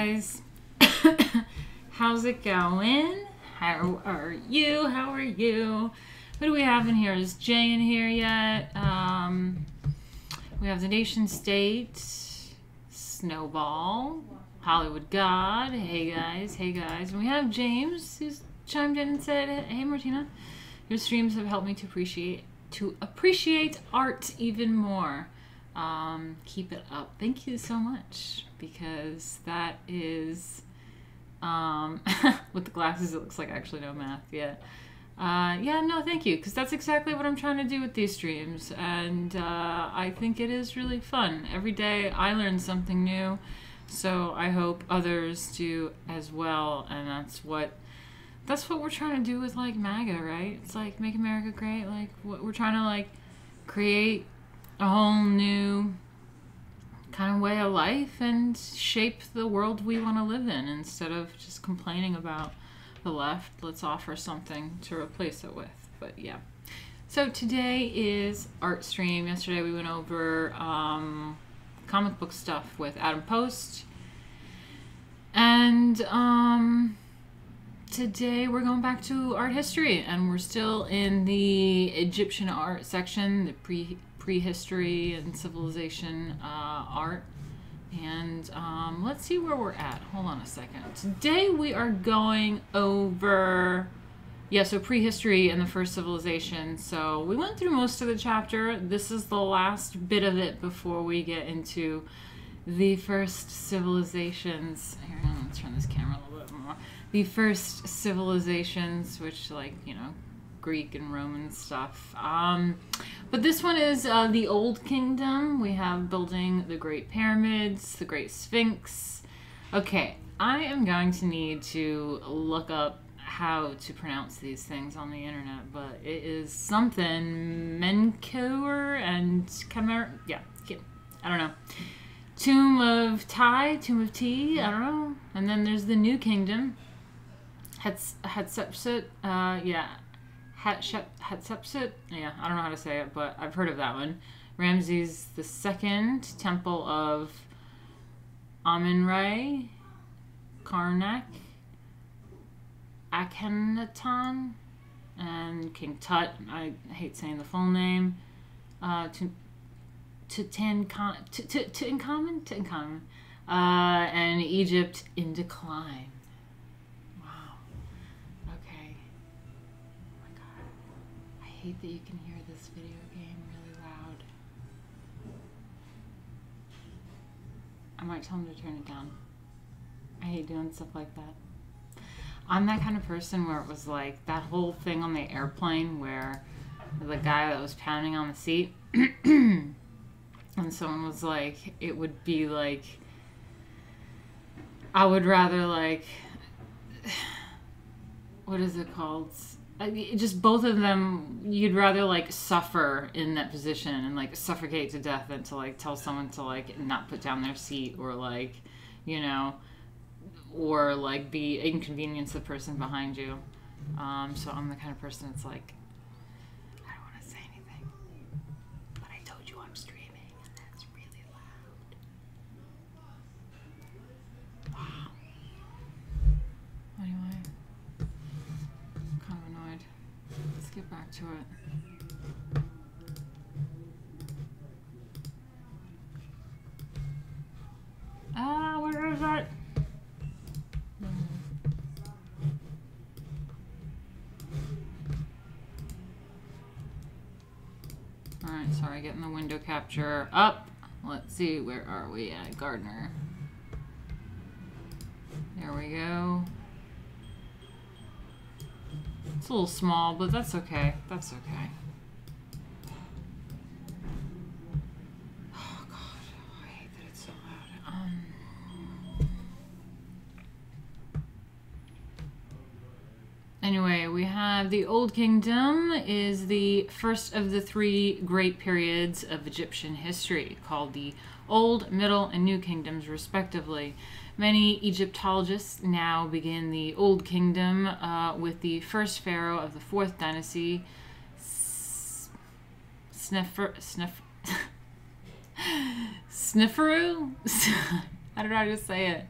guys. How's it going? How are you? How are you? What do we have in here? Is Jay in here yet? We have the Nation State, Snowball, Hollywood God. Hey guys, hey guys. And we have James who's chimed in and said, "Hey Martina, your streams have helped me to appreciate art even more. Keep it up." Thank you so much, because that is with the glasses it looks like I actually know math. Yeah, no, thank you, because that's exactly what I'm trying to do with these streams, and I think it is really fun. Every day I learn something new, so I hope others do as well. And that's what we're trying to do with like MAGA, right? It's like Make America Great. Like we're trying to like create a whole new kind of way of life and shape the world we want to live in. Instead of just complaining about the left, let's offer something to replace it with. But yeah, so today is art stream. Yesterday we went over comic book stuff with Adam Post, and today we're going back to art history, and we're still in the Egyptian art section, the prehistory and civilization art. And let's see where we're at. Hold on a second. Today we are going over, so prehistory and the first civilization. So we went through most of the chapter. This is the last bit of it before we get into the first civilizations. Here, let's turn this camera a little bit more. The first civilizations, which, like, you know, Greek and Roman stuff. But this one is the Old Kingdom. We have building the Great Pyramids, the Great Sphinx. Okay, I am going to need to look up how to pronounce these things on the internet, but it is something Menkaure and Khmer. Yeah, I don't know. Tomb of Ti, Tomb of Tea, I don't know. And then there's the New Kingdom. Hatshepsut, Hatshepsut, yeah, I don't know how to say it, but I've heard of that one. Ramses II, Temple of Amun-Ra, Karnak, Akhenaton, and King Tut. I hate saying the full name. Tutankhamun, and Egypt in decline. I hate that you can hear this video game really loud. I might tell him to turn it down. I hate doing stuff like that. I'm that kind of person where it was like that whole thing on the airplane where the guy that was pounding on the seat and someone was like, it would be like, I would rather like, what is it called? Just both of them, you'd rather like suffer in that position and like suffocate to death than to like tell someone to like not put down their seat, or like, you know, or like be inconvenience the person behind you. So I'm the kind of person that's like, I don't want to say anything, but I told you I'm streaming and that's really loud. Wow. Anyway, kind of annoyed. Let's get back to it. Where is that? Alright, sorry, getting the window capture up. Let's see, where are we at? Gardner. There we go. It's a little small, but that's okay. That's okay. Oh god, I hate that it's so loud. Anyway, we have the Old Kingdom is the first of the three great periods of Egyptian history, called the Old, Middle, and New Kingdoms, respectively. Many Egyptologists now begin the Old Kingdom with the first pharaoh of the 4th dynasty, Sneferu? I don't know how to say it.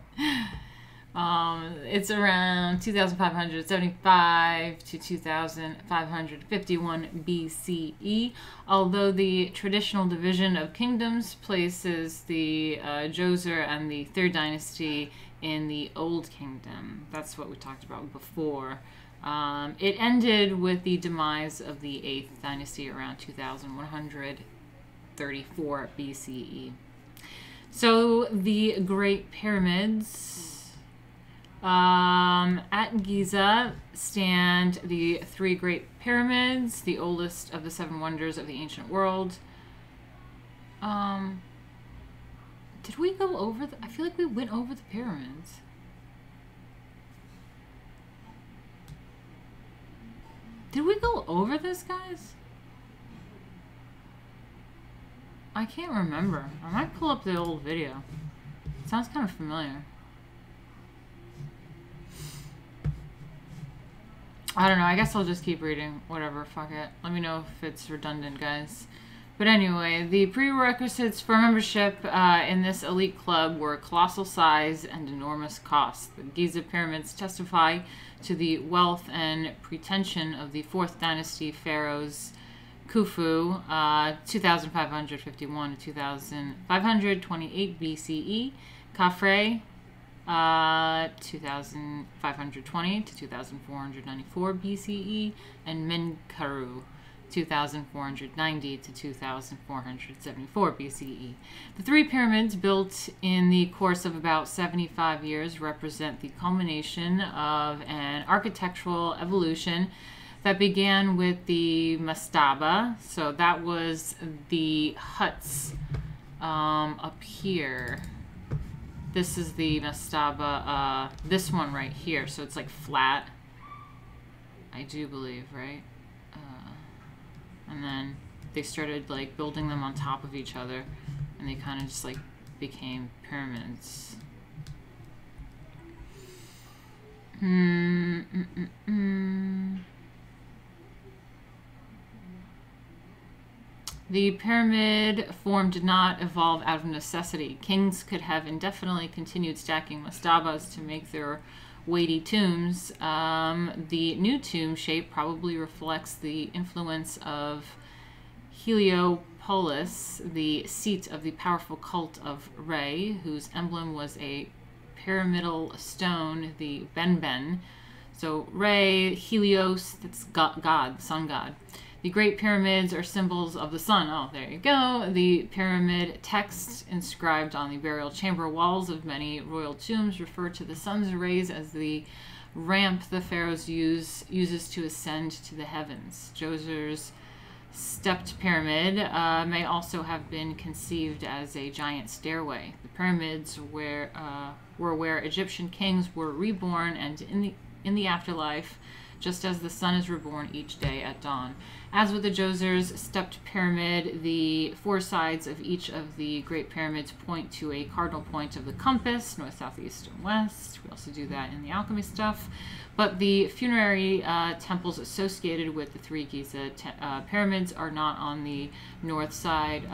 It's around 2575 to 2551 BCE, although the traditional division of kingdoms places the Djoser and the Third Dynasty in the Old Kingdom. That's what we talked about before. It ended with the demise of the 8th Dynasty around 2134 BCE. So the Great Pyramids... at Giza stand the 3 Great Pyramids, the oldest of the 7 wonders of the ancient world. Did we go over I feel like we went over the pyramids. Did we go over this, guys? I can't remember. I might pull up the old video. It sounds kind of familiar. I don't know. I guess I'll just keep reading. Whatever. Fuck it. Let me know if it's redundant, guys. But anyway, the prerequisites for membership in this elite club were colossal size and enormous cost. The Giza pyramids testify to the wealth and pretension of the 4th dynasty pharaohs Khufu, 2551 to 2528 BCE, Khafre, 2520 to 2494 BCE, and Menkaru, 2490 to 2474 BCE. The 3 pyramids, built in the course of about 75 years, represent the culmination of an architectural evolution that began with the mastaba. So that was the huts up here. This is the mastaba, this one right here. So it's like flat, I do believe, right? And then they started like building them on top of each other, and they kind of just like became pyramids. The pyramid form did not evolve out of necessity. Kings could have indefinitely continued stacking mastabas to make their weighty tombs. The new tomb shape probably reflects the influence of Heliopolis, the seat of the powerful cult of Re, whose emblem was a pyramidal stone, the Benben. So Re, Helios, that's God, sun god. The Great Pyramids are symbols of the sun. Oh, there you go. The pyramid text inscribed on the burial chamber walls of many royal tombs refer to the sun's rays as the ramp the pharaohs uses to ascend to the heavens. Djoser's stepped pyramid may also have been conceived as a giant stairway. The pyramids were where Egyptian kings were reborn, and in the afterlife, just as the sun is reborn each day at dawn. As with the Djoser's stepped pyramid, the 4 sides of each of the Great Pyramids point to a cardinal point of the compass, north, south, east, and west. We also do that in the alchemy stuff. But the funerary temples associated with the 3 Giza pyramids are not on the north side,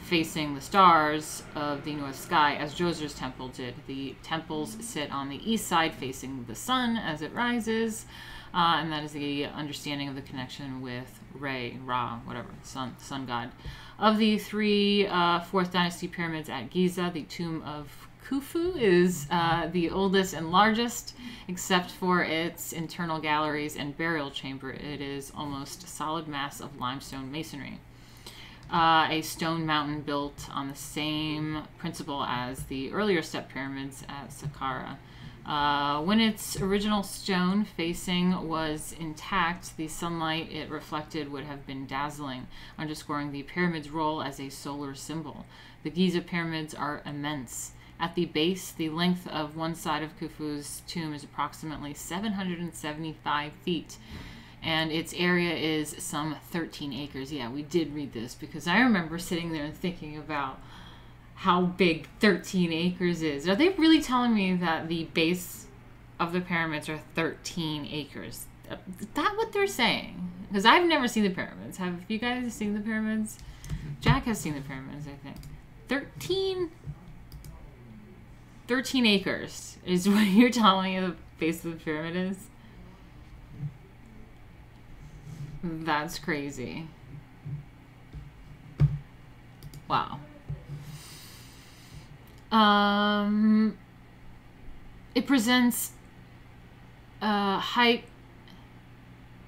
facing the stars of the north sky, as Djoser's temple did. The temples sit on the east side, facing the sun as it rises, and that is the understanding of the connection with Ra, whatever, sun god. Of the 3 4th dynasty pyramids at Giza, the tomb of Khufu is the oldest and largest, except for its internal galleries and burial chamber. It is almost a solid mass of limestone masonry. A stone mountain built on the same principle as the earlier step pyramids at Saqqara. When its original stone facing was intact, the sunlight it reflected would have been dazzling, underscoring the pyramid's role as a solar symbol. The Giza pyramids are immense. At the base, the length of one side of Khufu's tomb is approximately 775 feet. And its area is some 13 acres. Yeah, we did read this because I remember sitting there and thinking about how big 13 acres is. Are they really telling me that the base of the pyramids are 13 acres? Is that what they're saying? Because I've never seen the pyramids. Have you guys seen the pyramids? Jack has seen the pyramids, I think. 13? 13 acres is what you're telling me the base of the pyramid is? That's crazy. Wow. It presents height.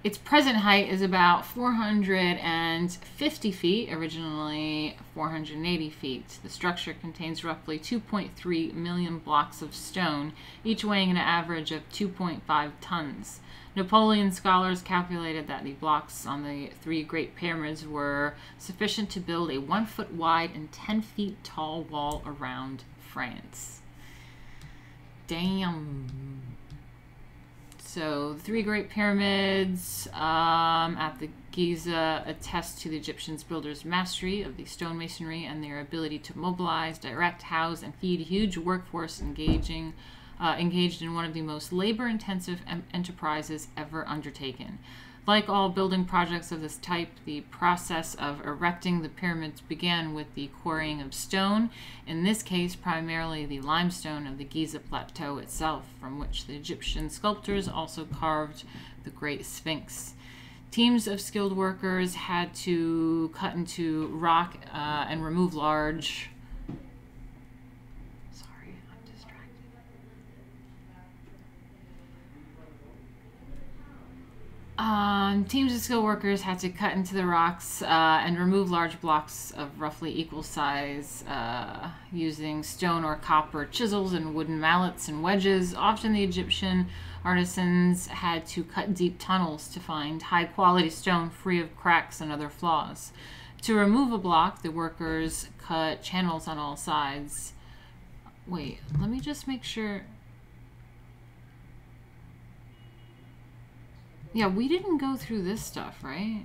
Its present height is about 450 feet, originally 480 feet. The structure contains roughly 2.3 million blocks of stone, each weighing an average of 2.5 tons. Napoleon scholars calculated that the blocks on the three Great Pyramids were sufficient to build a 1 foot wide and 10 feet tall wall around France. Damn. So the three Great Pyramids at the Giza attest to the Egyptians' builders' mastery of the stonemasonry and their ability to mobilize, direct, house, and feed a huge workforce engaged in one of the most labor-intensive enterprises ever undertaken. Like all building projects of this type, the process of erecting the pyramids began with the quarrying of stone, in this case primarily the limestone of the Giza Plateau itself, from which the Egyptian sculptors also carved the Great Sphinx. Teams of skilled workers had to cut into rock and remove large... Sorry, I'm distracted. Teams of skilled workers had to cut into the rocks and remove large blocks of roughly equal size using stone or copper chisels and wooden mallets and wedges. Often the Egyptian artisans had to cut deep tunnels to find high-quality stone free of cracks and other flaws. To remove a block, the workers cut channels on all sides. Wait, let me just make sure... Yeah, we didn't go through this stuff, right?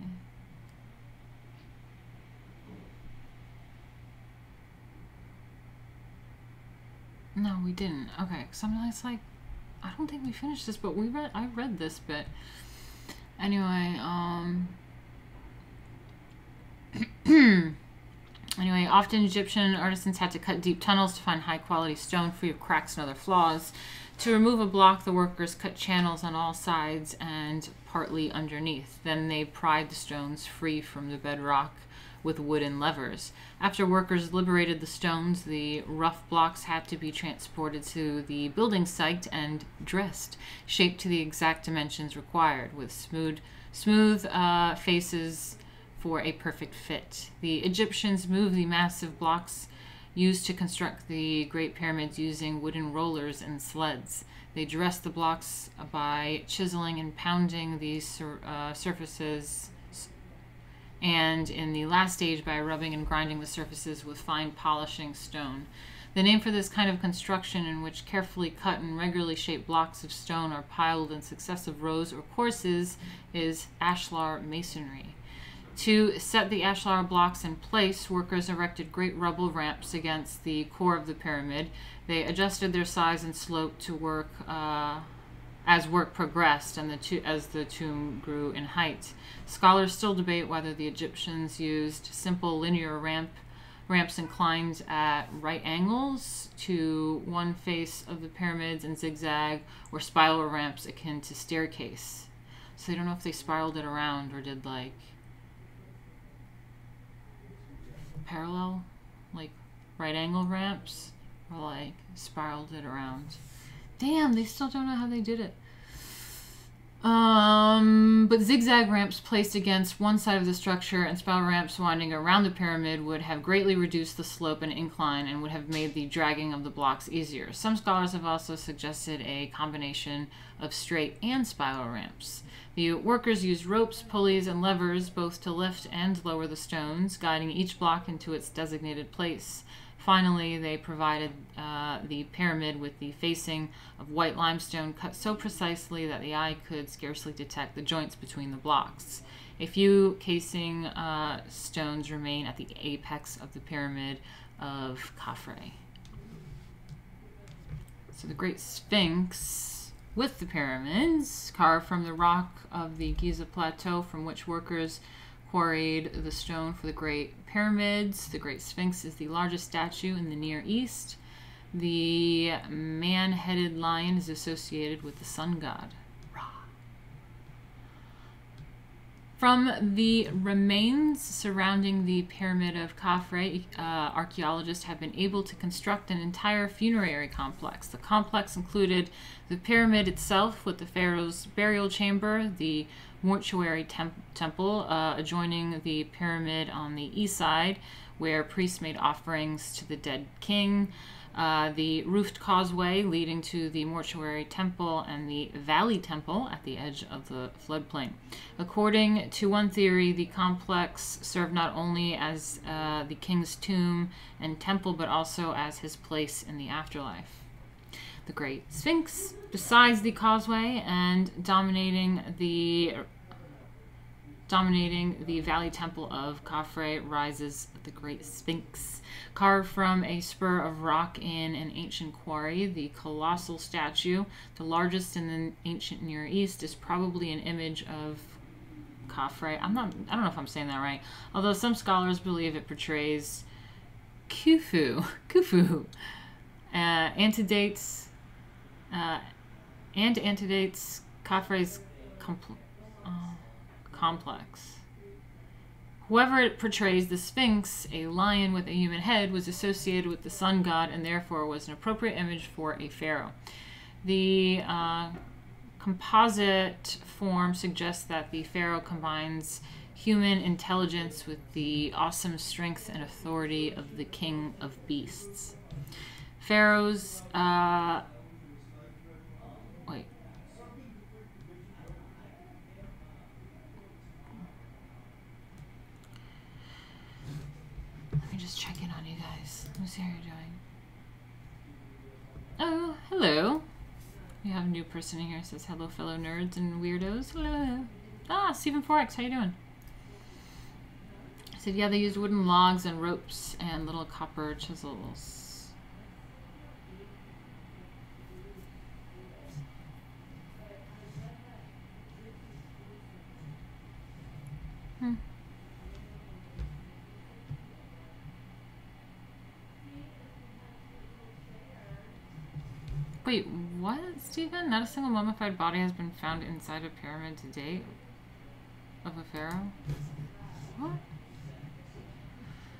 No, we didn't. Okay, it's like, I don't think we finished this, but I read this bit. Anyway, Anyway, often Egyptian artisans had to cut deep tunnels to find high-quality stone free of cracks and other flaws. To remove a block, the workers cut channels on all sides and partly underneath. Then they pried the stones free from the bedrock with wooden levers. After workers liberated the stones, the rough blocks had to be transported to the building site and dressed, shaped to the exact dimensions required, with smooth faces for a perfect fit. The Egyptians moved the massive blocks used to construct the Great Pyramids using wooden rollers and sleds. They dressed the blocks by chiseling and pounding the surfaces, and in the last stage by rubbing and grinding the surfaces with fine polishing stone. The name for this kind of construction, in which carefully cut and regularly shaped blocks of stone are piled in successive rows or courses, is ashlar masonry. To set the ashlar blocks in place, workers erected great rubble ramps against the core of the pyramid. They adjusted their size and slope to work as work progressed and as the tomb grew in height. Scholars still debate whether the Egyptians used simple linear ramps inclined at right angles to one face of the pyramids and zigzag, or spiral ramps akin to staircase. So I don't know if they spiraled it around or did like parallel, like right angle ramps, or like spiraled it around. Damn, they still don't know how they did it. But zigzag ramps placed against one side of the structure and spiral ramps winding around the pyramid would have greatly reduced the slope and incline and would have made the dragging of the blocks easier. Some scholars have also suggested a combination of straight and spiral ramps. The workers used ropes, pulleys, and levers both to lift and lower the stones, guiding each block into its designated place. Finally, they provided the pyramid with the facing of white limestone cut so precisely that the eye could scarcely detect the joints between the blocks. A few casing stones remain at the apex of the pyramid of Khafre. So the Great Sphinx with the pyramids, carved from the rock of the Giza Plateau from which workers quarried the stone for the Great Pyramids. The Great Sphinx is the largest statue in the Near East. The man-headed lion is associated with the sun god, Ra. From the remains surrounding the pyramid of Khafre, archaeologists have been able to construct an entire funerary complex. The complex included the pyramid itself with the pharaoh's burial chamber, the mortuary temple adjoining the pyramid on the east side, where priests made offerings to the dead king, the roofed causeway leading to the mortuary temple, and the valley temple at the edge of the floodplain. According to one theory, the complex served not only as the king's tomb and temple, but also as his place in the afterlife. The Great Sphinx, besides the causeway and dominating the valley temple of Khafre, rises the Great Sphinx. Carved from a spur of rock in an ancient quarry, the colossal statue, the largest in the ancient Near East, is probably an image of Khafre. I don't know if I'm saying that right, although some scholars believe it portrays Khufu. Antedates Khafre's complex. Whoever it portrays, the Sphinx, a lion with a human head, was associated with the sun god and therefore was an appropriate image for a pharaoh. The composite form suggests that the pharaoh combines human intelligence with the awesome strength and authority of the king of beasts. Pharaohs, Let me just check in on you guys. Let me see how you're doing. Oh, hello. We have a new person in here. It says, hello, fellow nerds and weirdos. Hello. Ah, Stephen Forex, how you doing? I said, yeah, they used wooden logs and ropes and little copper chisels. Wait, what, Stephen? Not a single mummified body has been found inside a pyramid to date of a pharaoh? What?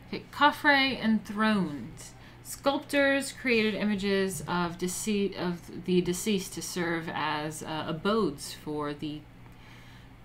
Okay, Khafre enthroned. Sculptors created images of the deceased to serve as abodes for the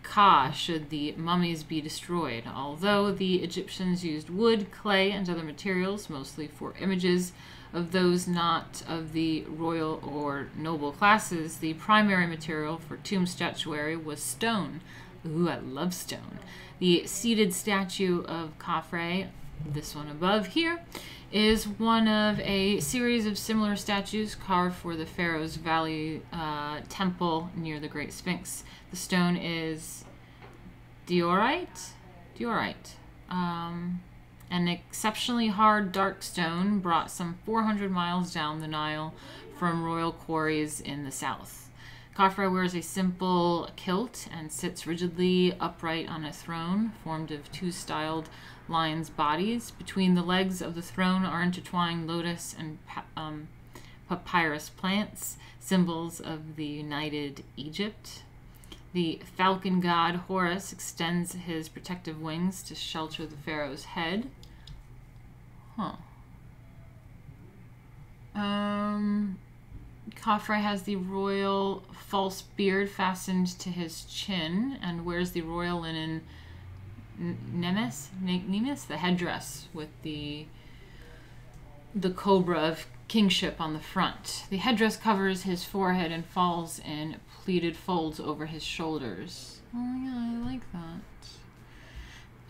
Ka should the mummies be destroyed. Although the Egyptians used wood, clay, and other materials, mostly for images of those not of the royal or noble classes, the primary material for tomb statuary was stone. Ooh, I love stone. The seated statue of Khafre, this one above here, is one of a series of similar statues carved for the pharaoh's valley temple near the Great Sphinx. The stone is diorite. An exceptionally hard, dark stone brought some 400 miles down the Nile from royal quarries in the south. Khafre wears a simple kilt and sits rigidly upright on a throne formed of two styled lions' bodies. Between the legs of the throne are intertwined lotus and papyrus plants, symbols of the united Egypt. The falcon god Horus extends his protective wings to shelter the pharaoh's head. Khafre has the royal false beard fastened to his chin and wears the royal linen nemes, the headdress with the cobra of kingship on the front. The headdress covers his forehead and falls in pleated folds over his shoulders. Oh yeah, I like that.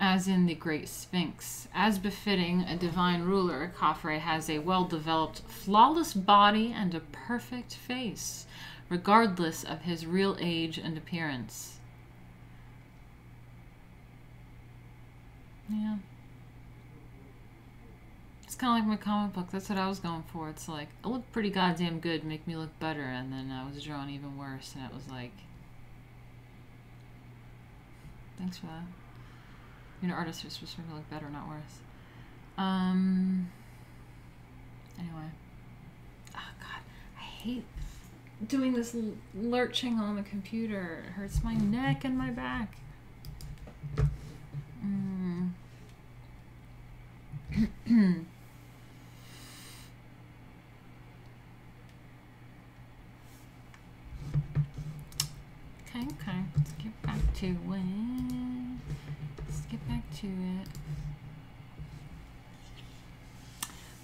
As in the Great Sphinx. As befitting a divine ruler, Khafre has a well-developed, flawless body and a perfect face, regardless of his real age and appearance. Yeah. It's kind of like my comic book. That's what I was going for. It's like, I look pretty goddamn good, make me look better, and then I was drawn even worse, and it was like, thanks for that. You're an artist who's supposed to look better, not worse. Anyway. Oh God, I hate doing this lurching on the computer. It hurts my neck and my back. Okay. Let's get back to it. Let's get back to it.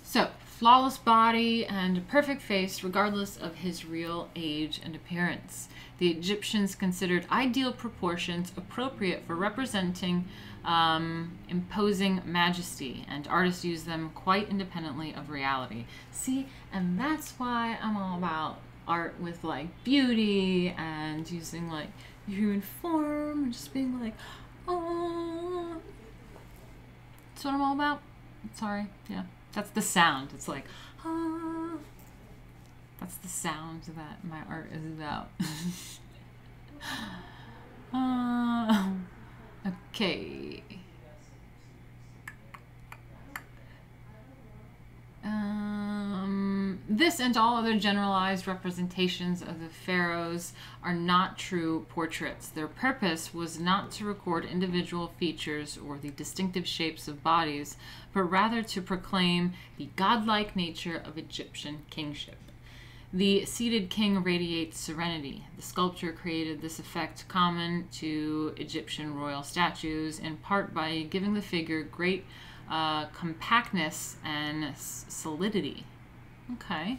So, flawless body and perfect face regardless of his real age and appearance. The Egyptians considered ideal proportions appropriate for representing imposing majesty, and artists used them quite independently of reality. See, and that's why I'm all about art with like beauty and using like human form and just being like, oh, that's what I'm all about. Sorry, yeah. That's the sound. It's like, ah. That's the sound that my art is about. Okay. This and all other generalized representations of the pharaohs are not true portraits. Their purpose was not to record individual features or the distinctive shapes of bodies, but rather to proclaim the godlike nature of Egyptian kingship. The seated king radiates serenity. The sculptor created this effect common to Egyptian royal statues, in part by giving the figure great compactness and solidity. Okay.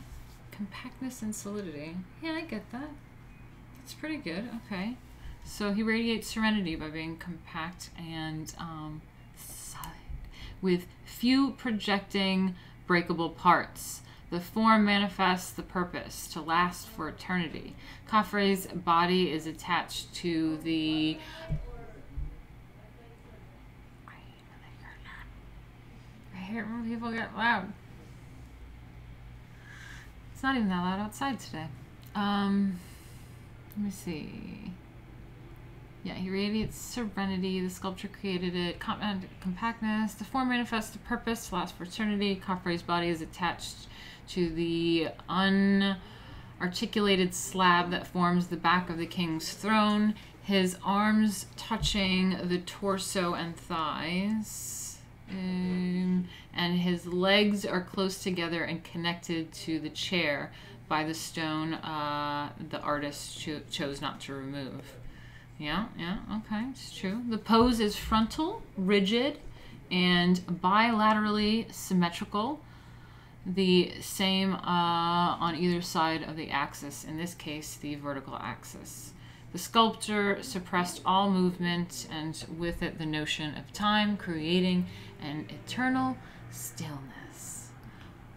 Compactness and solidity. Yeah, I get that. That's pretty good. Okay. So he radiates serenity by being compact and solid, with few projecting breakable parts. The form manifests the purpose, to last for eternity. Khafre's body is attached to the... I hate when people get loud. It's not even that loud outside today. Let me see. Yeah, he radiates serenity. The sculpture created it. Compactness. The form manifests the purpose, to last for eternity. Khafre's body is attached to the unarticulated slab that forms the back of the king's throne. His arms touching the torso and thighs. And his legs are close together and connected to the chair by the stone the artist chose not to remove. Yeah, okay, it's true. The pose is frontal, rigid, and bilaterally symmetrical. The same on either side of the axis, in this case, the vertical axis. The sculptor suppressed all movement, and with it the notion of time, creating an eternal stillness.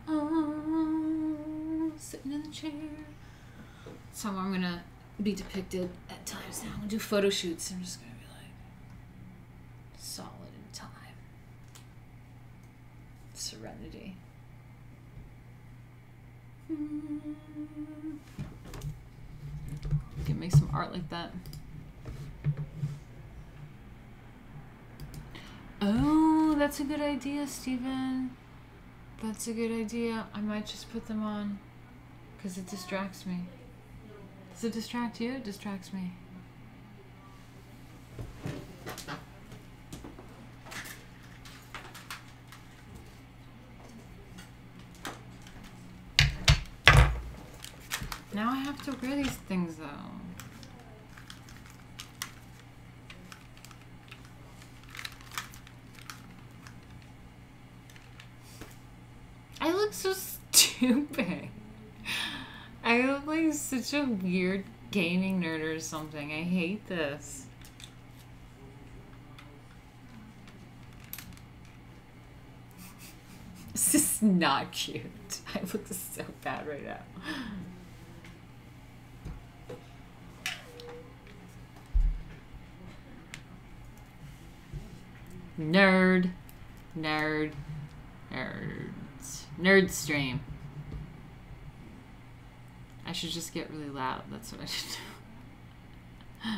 Oh, sitting in the chair. So I'm going to be depicted at times now. I'm going to do photo shoots. I'm just going to be like solid in time. Serenity. Can make some art like that. Oh, that's a good idea, Steven. That's a good idea. I might just put them on because it distracts me. Does it distract you? It distracts me. Now I have to wear these things though. I look so stupid. I look like such a weird gaming nerd or something. I hate this. This is not cute. I look so bad right now. Nerd. Nerds. Nerd stream. I should just get really loud. That's what I should do.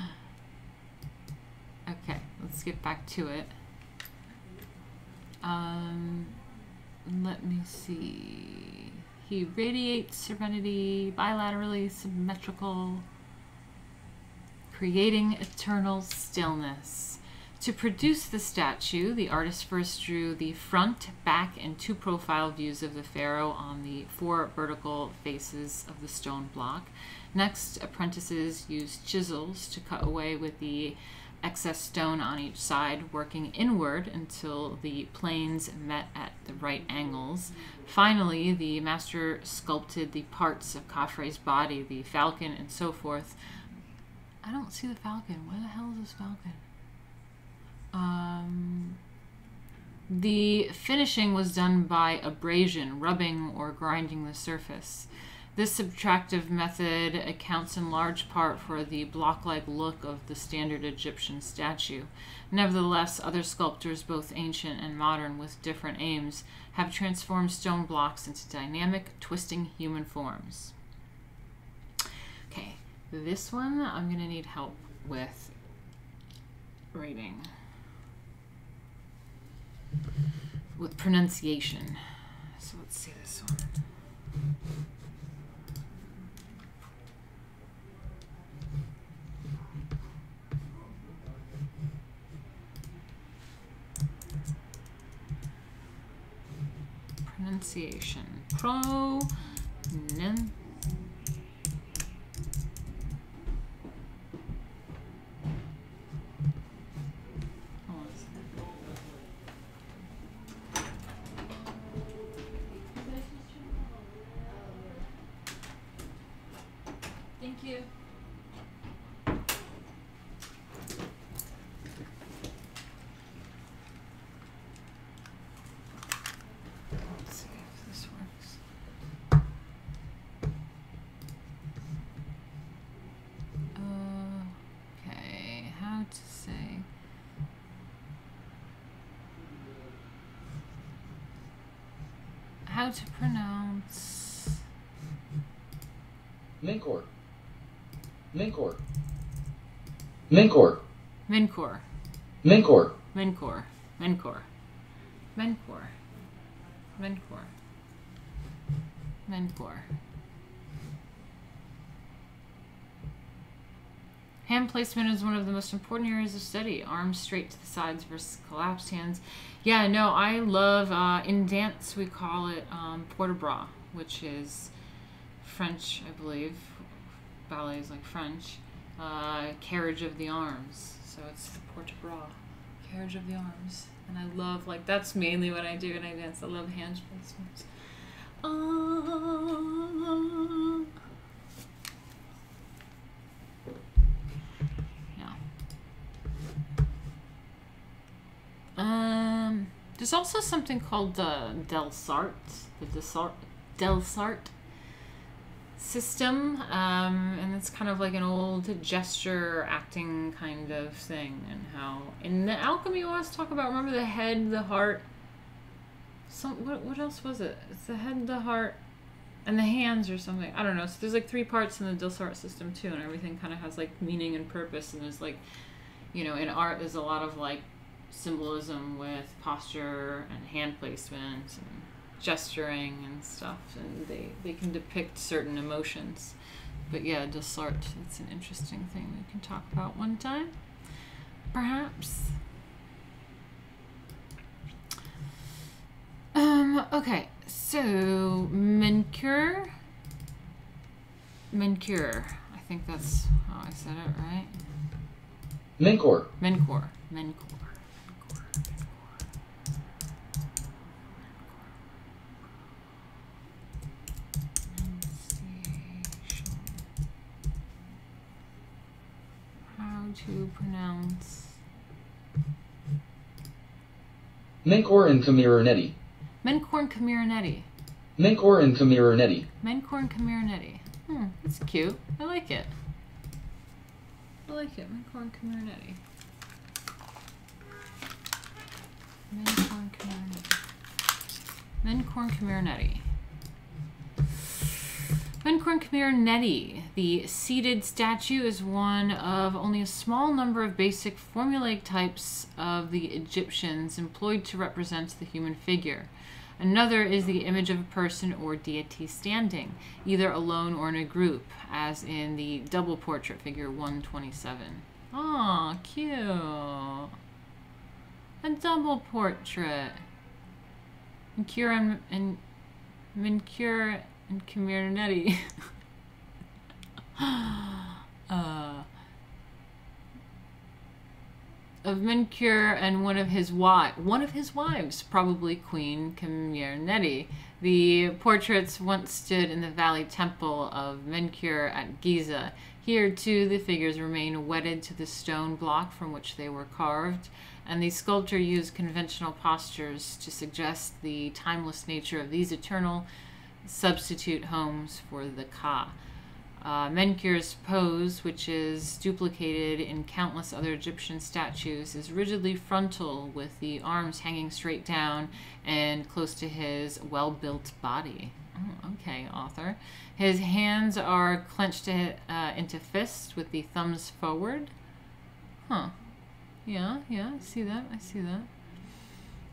Okay, let's get back to it. Let me see He radiates serenity, bilaterally symmetrical, creating eternal stillness. To produce the statue, the artist first drew the front, back, and 2 profile views of the pharaoh on the 4 vertical faces of the stone block. Next, apprentices used chisels to cut away with the excess stone on each side, working inward until the planes met at the right angles. Finally, the master sculpted the parts of Khafre's body, the falcon, and so forth. I don't see the falcon. Where the hell is this falcon? The finishing was done by abrasion, rubbing or grinding the surface. This subtractive method accounts in large part for the block-like look of the standard Egyptian statue. Nevertheless, other sculptors, both ancient and modern with different aims, have transformed stone blocks into dynamic, twisting human forms. Okay, this one I'm going to need help with reading. With pronunciation. So let's see this one. Pronunciation. Thank you. Let's see if this works. Okay, how to say. How to pronounce. Minkor. Minkor. Minkor. Minkor. Minkor. Minkor. Minkor. Minkor. Minkor. Minkor. Hand placement is one of the most important areas of study. Arms straight to the sides versus collapsed hands. Yeah, no, I love, in dance we call it port-de-bras, which is French, I believe. Ballet is like French. Carriage of the arms. So it's port-de-bras. Carriage of the arms. And I love, like, that's mainly what I do when I dance. I love hand placements. There's also something called the Delsart system, and it's kind of like an old gesture acting kind of thing, and how in the alchemy you always talk about, remember the head, the heart, what else was it? It's the head, the heart, and the hands or something. I don't know. So there's like 3 parts in the Delsart system too, and everything kind of has like meaning and purpose, and there's like, you know, in art there's a lot of like symbolism with posture and hand placement and gesturing and stuff, and they can depict certain emotions. But yeah, Delsart, it's an interesting thing we can talk about one time, perhaps. Okay, so Minkor, I think that's how I said it, right? Minkor. Minkor. To pronounce Minkor and Khmer-Neti. Minkor and Khmer-Neti. Minkor and Khmer-Neti. Minkor and Khmer-Neti. That's cute. I like it. Minkor and Khmer-Neti. Minkor and Khmer-Neti. Minkor and Khmer-Neti. Minkor and Khmer-Neti. The seated statue is one of only a small number of basic formulaic types of the Egyptians employed to represent the human figure. Another is the image of a person or deity standing, either alone or in a group, as in the double portrait figure 127. Aw, cute. A double portrait. Mincure and Mincure and Camironetti. Of Mincure and one of his wives, probably Queen Camironetti. The portraits once stood in the Valley Temple of Mincure at Giza. Here, too, the figures remain wedded to the stone block from which they were carved, and the sculptor used conventional postures to suggest the timeless nature of these eternal substitute homes for the Ka. Menkare's pose, which is duplicated in countless other Egyptian statues, is rigidly frontal with the arms hanging straight down and close to his well-built body. Oh, okay, author. His hands are clenched into fists with the thumbs forward. Huh. Yeah, I see that.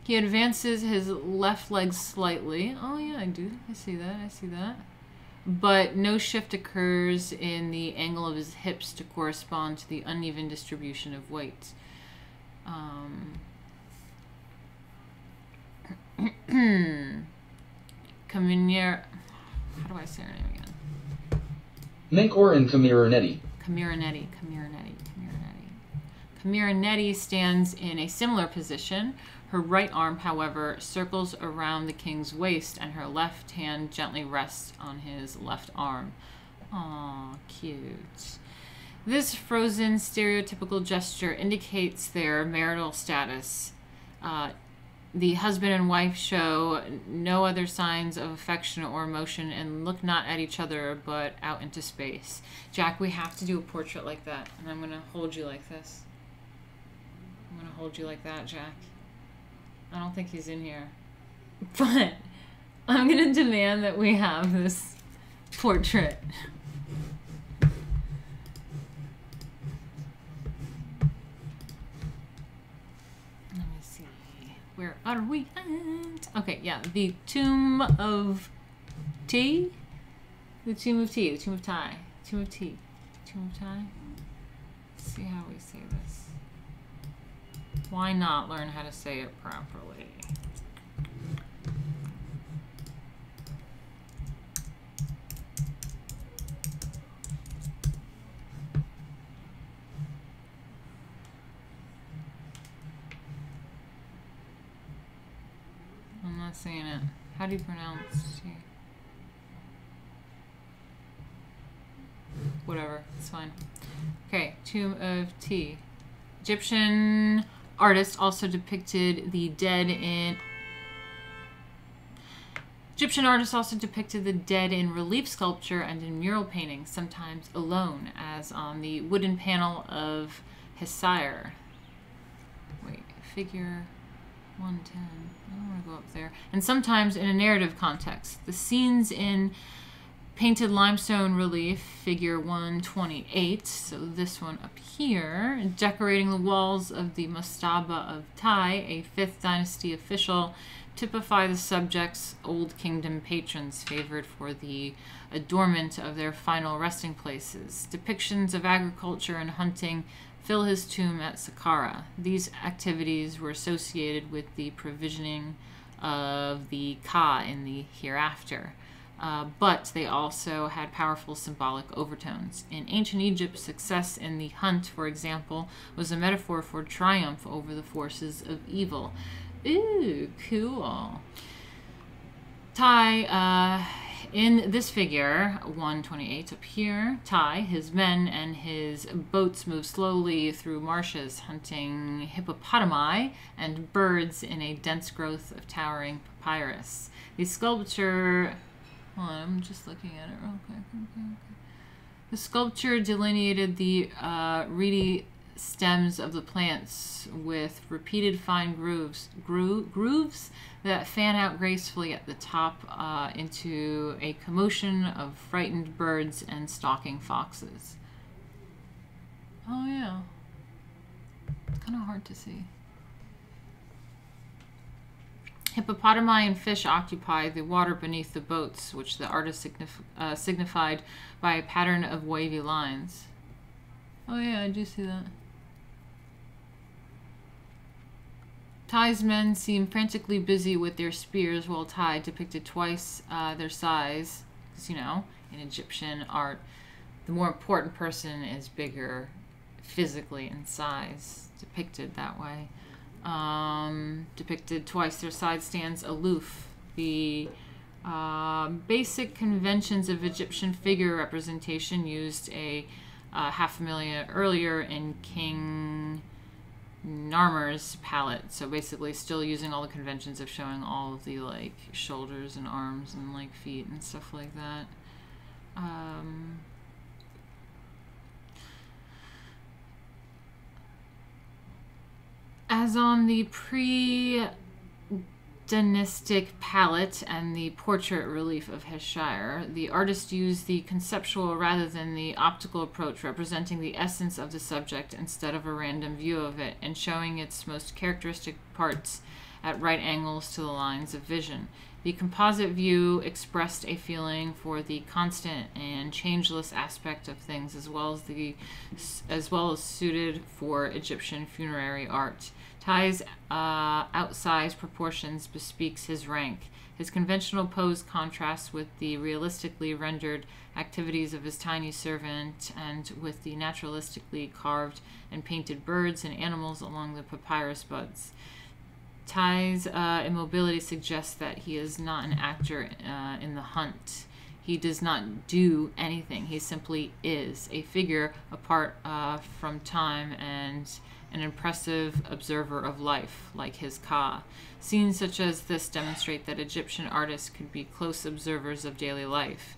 He advances his left leg slightly. Oh, yeah, I do. I see that. But no shift occurs in the angle of his hips to correspond to the uneven distribution of weight. Caminier, how do I say her name again? Mincor and Camironetti. Camironetti stands in a similar position. Her right arm, however, circles around the king's waist, and her left hand gently rests on his left arm. Aw, cute. This frozen, stereotypical gesture indicates their marital status. The husband and wife show no other signs of affection or emotion and look not at each other, but out into space. Jack, we have to do a portrait like that, and I'm going to hold you like this. I'm going to hold you like that, Jack. I don't think he's in here. But I'm going to demand that we have this portrait. Let me see. Where are we at? Okay, yeah. The Tomb of Tea? The Tomb of Tea. The Tomb of Tie. Tomb of Tea. Tomb of Tie? Let's see how we say this. Why not learn how to say it properly? I'm not saying it. How do you pronounce tea? Whatever, it's fine. Okay, Tomb of Tea. Egyptian artists also depicted the dead in relief sculpture and in mural painting, sometimes alone, as on the wooden panel of Hesire. Wait, figure 110. I don't want to go up there. And sometimes in a narrative context. The scenes in painted limestone relief, figure 128, so this one up here, decorating the walls of the Mastaba of Tai, a 5th dynasty official, typify the subject's Old Kingdom patrons favored for the adornment of their final resting places. Depictions of agriculture and hunting fill his tomb at Saqqara. These activities were associated with the provisioning of the Ka in the hereafter. But they also had powerful symbolic overtones. In ancient Egypt, success in the hunt, for example, was a metaphor for triumph over the forces of evil. Ooh, cool. Tai, in this figure, 128 up here, Tai, his men, and his boats move slowly through marshes, hunting hippopotami and birds in a dense growth of towering papyrus. The sculpture... Hold on, I'm just looking at it real quick. Okay. The sculpture delineated the reedy stems of the plants with repeated fine grooves that fan out gracefully at the top into a commotion of frightened birds and stalking foxes. Oh yeah. It's kind of hard to see. Hippopotami and fish occupy the water beneath the boats, which the artist signified by a pattern of wavy lines. Oh yeah, I do see that. Tai's men seem frantically busy with their spears, while Tai, depicted twice their size, because, you know, in Egyptian art, the more important person is bigger physically in size, depicted that way. Depicted twice their size, stands aloof. The basic conventions of Egyptian figure representation used a half a million earlier in King Narmer's palette. So basically still using all the conventions of showing all of the like shoulders and arms and like feet and stuff like that. As on the pre-dynastic palette and the portrait relief of Heshire, the artist used the conceptual rather than the optical approach, representing the essence of the subject instead of a random view of it, and showing its most characteristic parts at right angles to the lines of vision. The composite view expressed a feeling for the constant and changeless aspect of things, as well as suited for Egyptian funerary art. Tai's outsized proportions bespeaks his rank. His conventional pose contrasts with the realistically rendered activities of his tiny servant and with the naturalistically carved and painted birds and animals along the papyrus buds. Tai's immobility suggests that he is not an actor in the hunt. He does not do anything. He simply is a figure apart from time and an impressive observer of life, like his Ka. Scenes such as this demonstrate that Egyptian artists could be close observers of daily life.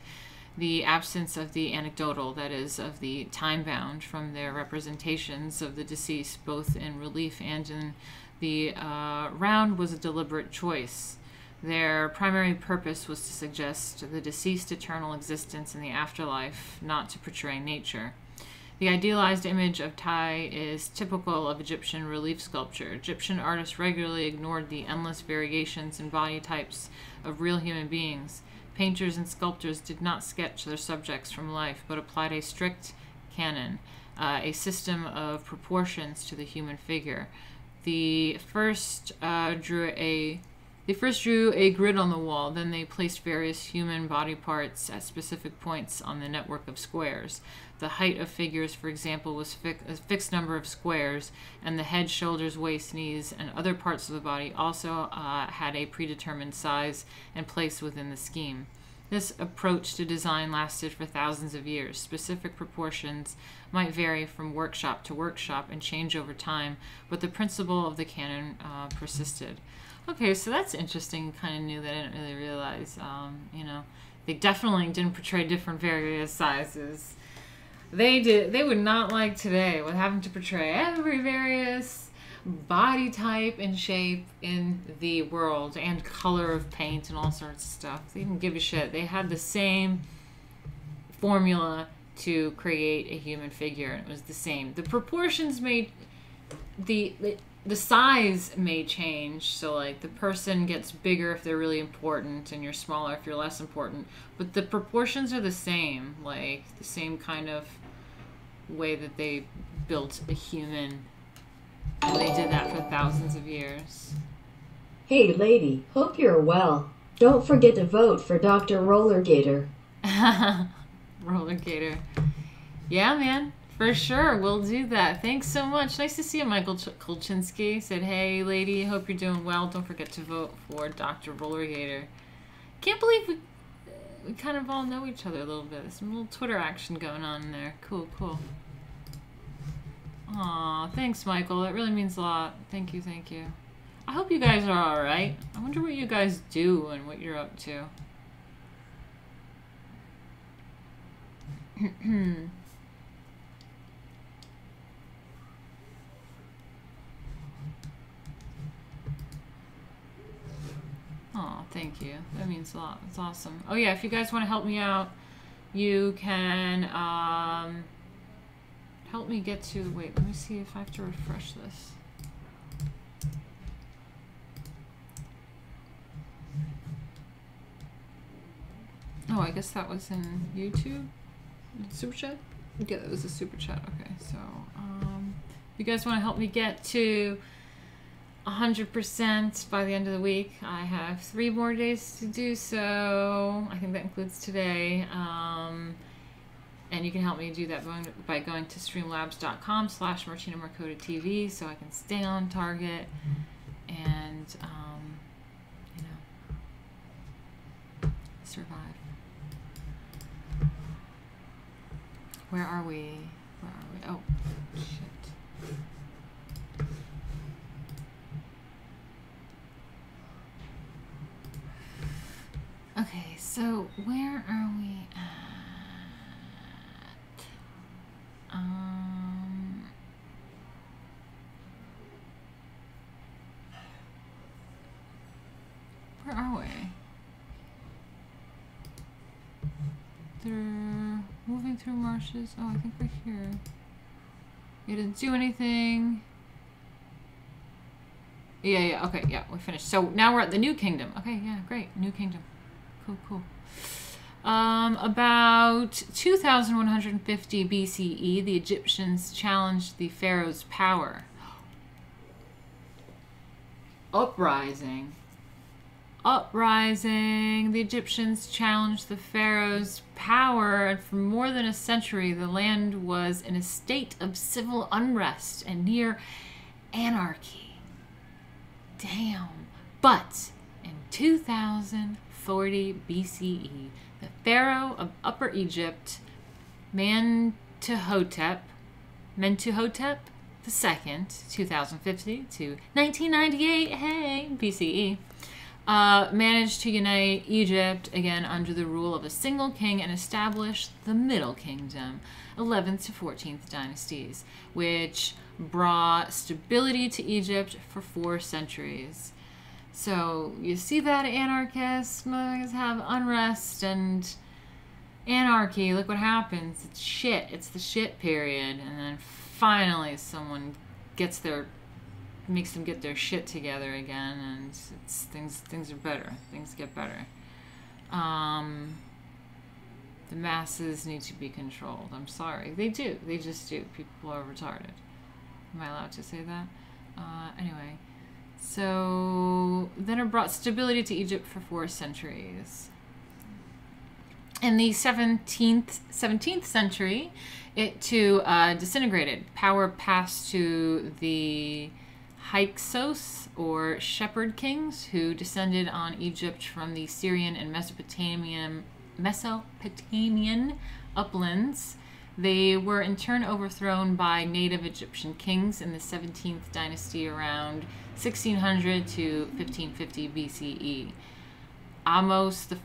The absence of the anecdotal, that is, of the time-bound, from their representations of the deceased, both in relief and in the round, was a deliberate choice. Their primary purpose was to suggest the deceased eternal existence in the afterlife, not to portray nature. The idealized image of Tai is typical of Egyptian relief sculpture. Egyptian artists regularly ignored the endless variations in body types of real human beings. Painters and sculptors did not sketch their subjects from life, but applied a strict canon, a system of proportions to the human figure. They first drew a grid on the wall, then they placed various human body parts at specific points on the network of squares. The height of figures, for example, was a fixed number of squares, and the head, shoulders, waist, knees, and other parts of the body also had a predetermined size and place within the scheme. This approach to design lasted for thousands of years. Specific proportions might vary from workshop to workshop and change over time, but the principle of the canon persisted. Okay, so that's interesting. Kind of new that I didn't really realize. You know, they definitely didn't portray different various sizes. They would not like today with having to portray every various body type and shape in the world and color of paint and all sorts of stuff. They didn't give a shit. They had the same formula to create a human figure, and it was the same. The proportions made the size may change, so like the person gets bigger if they're really important and you're smaller if you're less important, but the proportions are the same, like the same kind of way that they built a human, and they did that for thousands of years. Hey lady, hope you're well. Don't forget to vote for Dr. Rollergator. Rollergator. Yeah, man. For sure, we'll do that. Thanks so much. Nice to see you, Michael Kolchinsky. Said, hey, lady, hope you're doing well. Don't forget to vote for Dr. Rollergator. Can't believe we kind of all know each other a little bit. There's some little Twitter action going on in there. Cool, cool. Aw, thanks, Michael. That really means a lot. Thank you, thank you. I hope you guys are all right. I wonder what you guys do and what you're up to. Oh, thank you. That means a lot. It's awesome. Oh yeah, if you guys want to help me out, you can help me get to, wait, let me see if I have to refresh this. Oh, I guess that was in YouTube? Super chat? Yeah, that was a super chat. Okay, so if you guys want to help me get to 100% by the end of the week, I have 3 more days to do so. I think that includes today. And you can help me do that by going to streamlabs.com/Martina Markota TV so I can stay on target and, you know, survive. Where are we? Where are we? Oh, shit. Okay, so where are we at? Where are we? They're moving through marshes. Oh, I think we're here. You didn't do anything. Yeah, okay, yeah, we finished. So now we're at the New Kingdom. Okay, yeah, great. New Kingdom. Cool. About 2150 BCE, the Egyptians challenged the pharaoh's power. Uprising. The Egyptians challenged the pharaoh's power, and for more than a century the land was in a state of civil unrest and near anarchy. Damn. But in 2040 BCE, the pharaoh of Upper Egypt, Mentuhotep II, 2050 to 1998, BCE, managed to unite Egypt again under the rule of a single king and establish the Middle Kingdom, 11th to 14th dynasties, which brought stability to Egypt for 4 centuries. So you see that, anarchists? Motherfuckers have unrest and anarchy. Look what happens. It's shit. It's the shit period. And then finally someone makes them get their shit together again, and things are better. Things get better. The masses need to be controlled. I'm sorry. They do. They just do. People are retarded. Am I allowed to say that? Anyway. So then it brought stability to Egypt for 4 centuries. In the 17th century, it too disintegrated. Power passed to the Hyksos, or shepherd kings, who descended on Egypt from the Syrian and Mesopotamian uplands. They were in turn overthrown by native Egyptian kings in the 17th dynasty around 1600 to 1550 BCE. Ahmose I,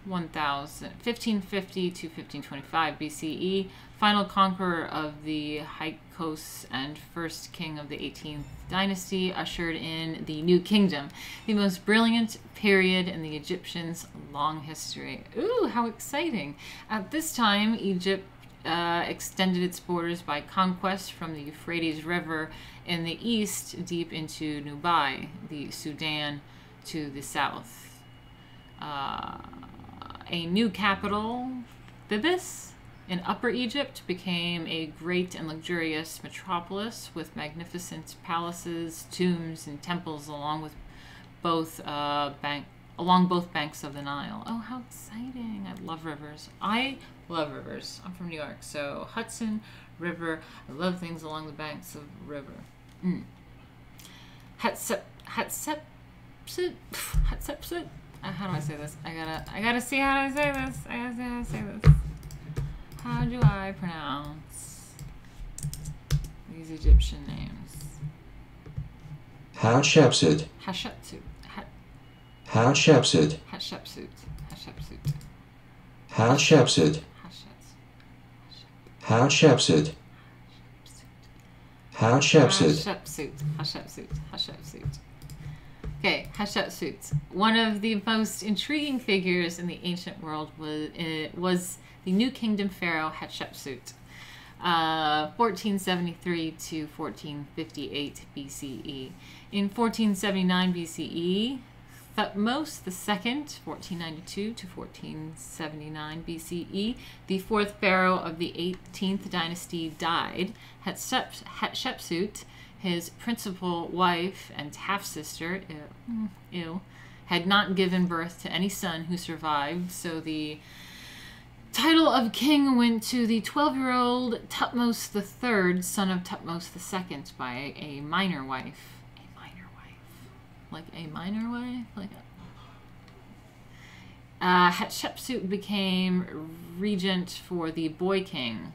1550 to 1525 BCE, final conqueror of the Hyksos and first king of the 18th dynasty, ushered in the New Kingdom, the most brilliant period in the Egyptians' long history. Ooh, how exciting! At this time, Egypt extended its borders by conquest from the Euphrates River in the east deep into Nubia, the Sudan, to the south. A new capital, Thebes, in Upper Egypt, became a great and luxurious metropolis with magnificent palaces, tombs, and temples along both banks of the Nile. Oh, how exciting! I love rivers. I'm from New York, so Hudson River. I love things along the banks of river. Hatshepsut. How do I say this? I gotta see how I say this. How do I pronounce these Egyptian names? Hatshepsut. Hatshepsut. Hatshepsut. Hatshepsut. Hatshepsut. Hatshepsut. Hatshepsut. Okay, Hatshepsut. One of the most intriguing figures in the ancient world was the New Kingdom pharaoh Hatshepsut, 1473 to 1458 BCE. In 1479 BCE, Thutmose II, 1492 to 1479 BCE, the fourth pharaoh of the 18th dynasty, died. Hatshepsut, his principal wife and half-sister, had not given birth to any son who survived, so the title of king went to the 12-year-old Thutmose III, son of Thutmose II, by a minor wife. Like a minor wife? Like Hatshepsut became regent for the boy king.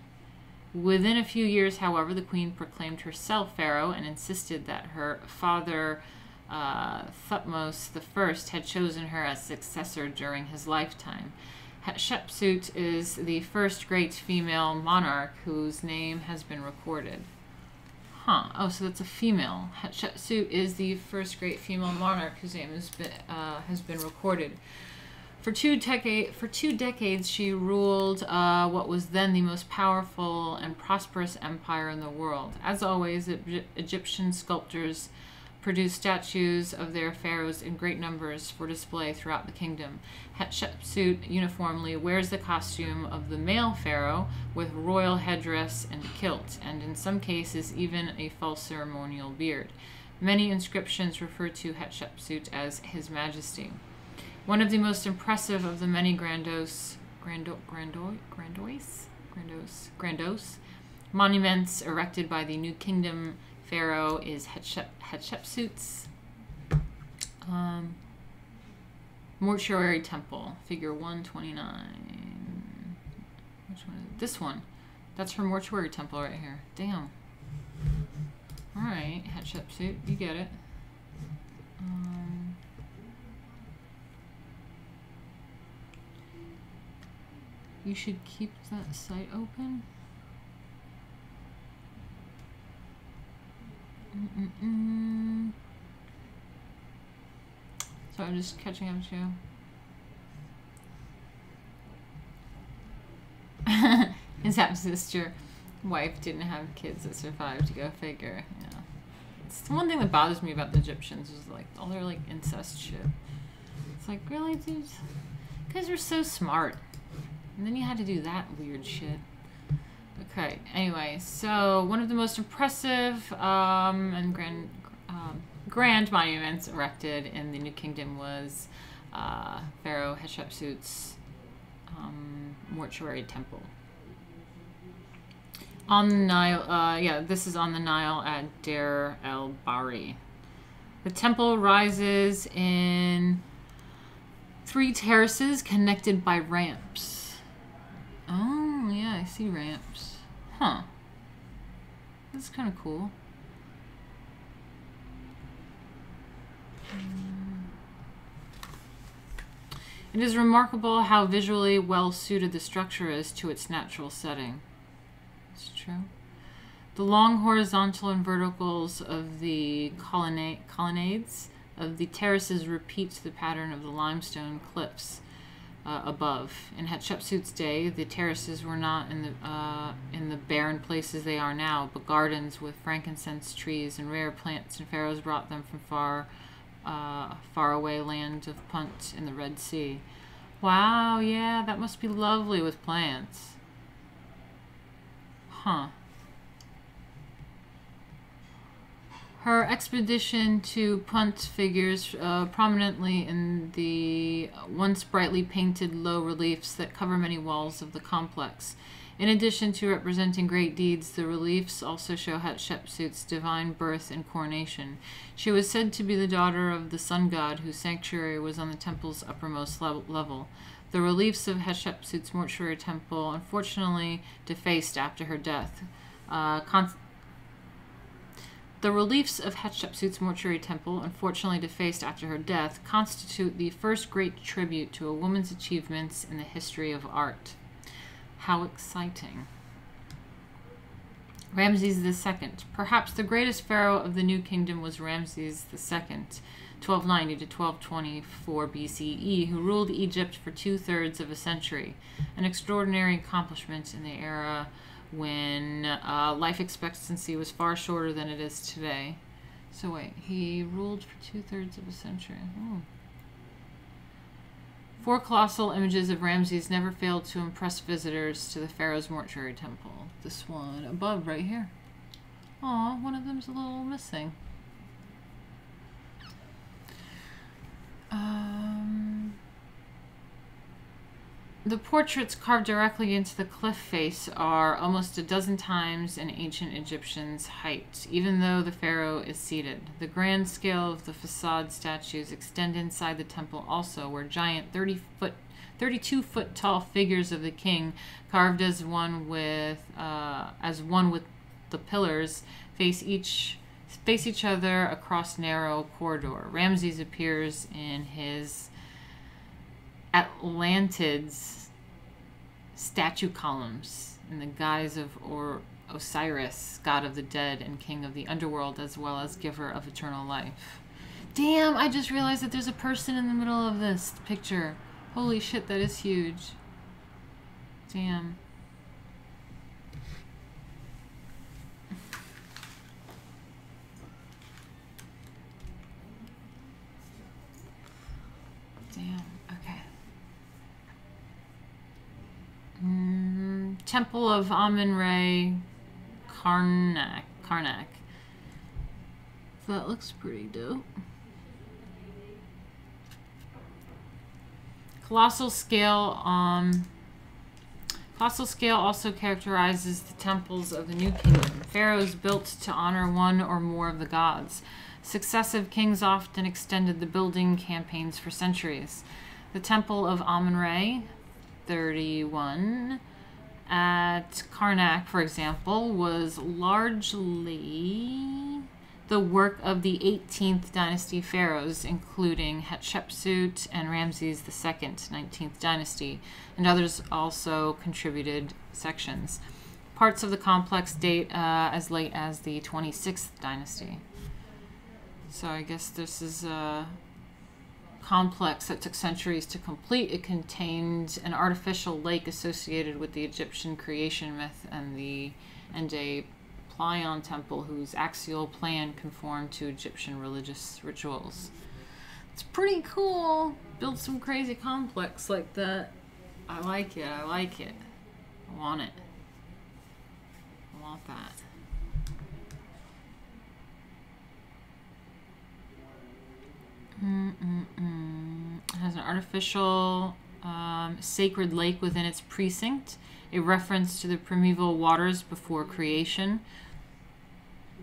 Within a few years, however, the queen proclaimed herself pharaoh and insisted that her father, Thutmose I, had chosen her as successor during his lifetime. Hatshepsut is the first great female monarch whose name has been recorded. Huh. Oh, so that's a female. Hatshepsut is the first great female monarch whose name has been recorded. For two decades, she ruled what was then the most powerful and prosperous empire in the world. As always, Egyptian sculptors produced statues of their pharaohs in great numbers for display throughout the kingdom. Hatshepsut uniformly wears the costume of the male pharaoh with royal headdress and kilt, and in some cases even a false ceremonial beard. Many inscriptions refer to Hatshepsut as His Majesty. One of the most impressive of the many grandiose monuments erected by the New Kingdom pharaoh is Hatshepsut's mortuary temple, figure 129. Which one is it? This one. That's her mortuary temple right here. Damn. Alright, Hatshepsut, you get it. You should keep that site open. So I'm just catching up to you. His half-sister wife didn't have kids that survived, to go figure. Yeah. It's the one thing that bothers me about the Egyptians is like all their like incest shit. It's like, really, dude? You guys are so smart. And then you had to do that weird shit. Okay, anyway, so one of the most impressive and grand monuments erected in the New Kingdom was Pharaoh Hatshepsut's mortuary temple. On the Nile, this is on the Nile at Deir el-Bahari. The temple rises in 3 terraces connected by ramps. Oh, yeah, I see ramps. Huh. That's kind of cool. It is remarkable how visually well suited the structure is to its natural setting. It's true. The long horizontal and verticals of the colonnades of the terraces repeat the pattern of the limestone cliffs above. In Hatshepsut's day, the terraces were not in the barren places they are now, but gardens with frankincense trees and rare plants, and pharaohs brought them from faraway land of Punt in the Red Sea. Wow, yeah, that must be lovely with plants. Huh. Her expedition to Punt figures prominently in the once brightly painted low reliefs that cover many walls of the complex. In addition to representing great deeds, the reliefs also show Hatshepsut's divine birth and coronation. She was said to be the daughter of the sun god, whose sanctuary was on the temple's uppermost level. The reliefs of Hatshepsut's mortuary temple unfortunately defaced after her death. The reliefs of Hatshepsut's mortuary temple, unfortunately defaced after her death, constitute the first great tribute to a woman's achievements in the history of art. How exciting. Ramses II. Perhaps the greatest pharaoh of the New Kingdom was Ramses II, 1290 to 1224 BCE, who ruled Egypt for 2/3 of a century, an extraordinary accomplishment in the era when life expectancy was far shorter than it is today. So wait, he ruled for 2/3 of a century. 4 colossal images of Ramses never failed to impress visitors to the pharaoh's mortuary temple. This one above right here. Aw, one of them's a little missing. The portraits carved directly into the cliff face are almost a dozen times an ancient Egyptian's height, even though the pharaoh is seated. The grand scale of the facade statues extend inside the temple also, where giant 32-foot tall figures of the king, carved as one with the pillars, face each other across narrow corridor. Ramses appears in his Atlantids statue columns in the guise of Osiris, god of the dead and king of the underworld, as well as giver of eternal life. Damn, I just realized that there's a person in the middle of this picture. Holy shit, that is huge. Damn. Damn, okay. Temple of Amun-Re, Karnak. That looks pretty dope. Colossal scale also characterizes the temples of the New Kingdom. Pharaohs built to honor one or more of the gods. Successive kings often extended the building campaigns for centuries. The Temple of Amun-Re, 31, at Karnak, for example, was largely the work of the 18th dynasty pharaohs, including Hatshepsut and Ramses II, 19th dynasty, and others also contributed sections. Parts of the complex date as late as the 26th dynasty. So I guess this is a complex that took centuries to complete. It contained an artificial lake associated with the Egyptian creation myth and a Plyon temple whose axial plan conformed to Egyptian religious rituals. It's pretty cool. Build some crazy complex like that. I like it. I like it. I want it. I want that. It has an artificial sacred lake within its precinct, a reference to the primeval waters before creation.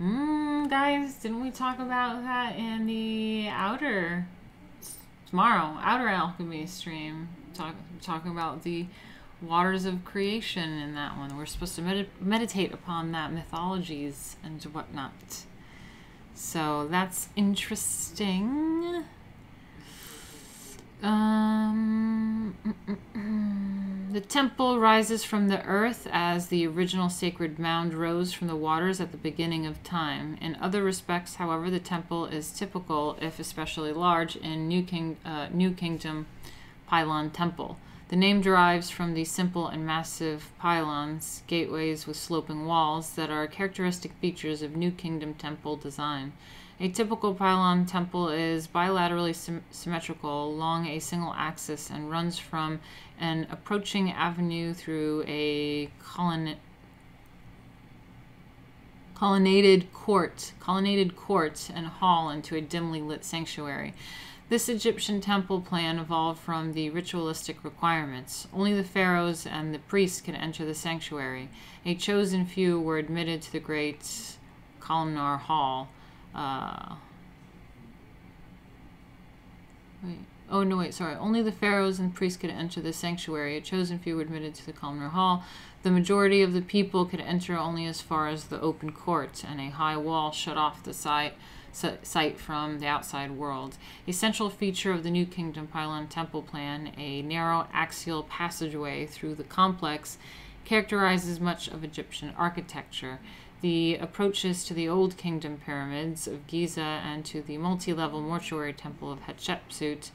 Guys, didn't we talk about that in the Outer Alchemy stream? Talking about the waters of creation in that one. We're supposed to meditate upon that mythologies and whatnot. So that's interesting. The temple rises from the earth as the original sacred mound rose from the waters at the beginning of time. In other respects, however, the temple is typical, if especially large, in New Kingdom pylon temple. The name derives from the simple and massive pylons, gateways with sloping walls, that are characteristic features of New Kingdom temple design. A typical pylon temple is bilaterally symmetrical along a single axis and runs from an approaching avenue through a colonnaded court and hall into a dimly lit sanctuary. This Egyptian temple plan evolved from the ritualistic requirements. Only the pharaohs and the priests could enter the sanctuary. A chosen few were admitted to the great columnar hall. Only the pharaohs and priests could enter the sanctuary. A chosen few were admitted to the columnar hall. The majority of the people could enter only as far as the open court, and a high wall shut off the site from the outside world. A central feature of the New Kingdom pylon temple plan, a narrow axial passageway through the complex, characterizes much of Egyptian architecture. The approaches to the Old Kingdom pyramids of Giza and to the multi-level mortuary temple of Hatshepsut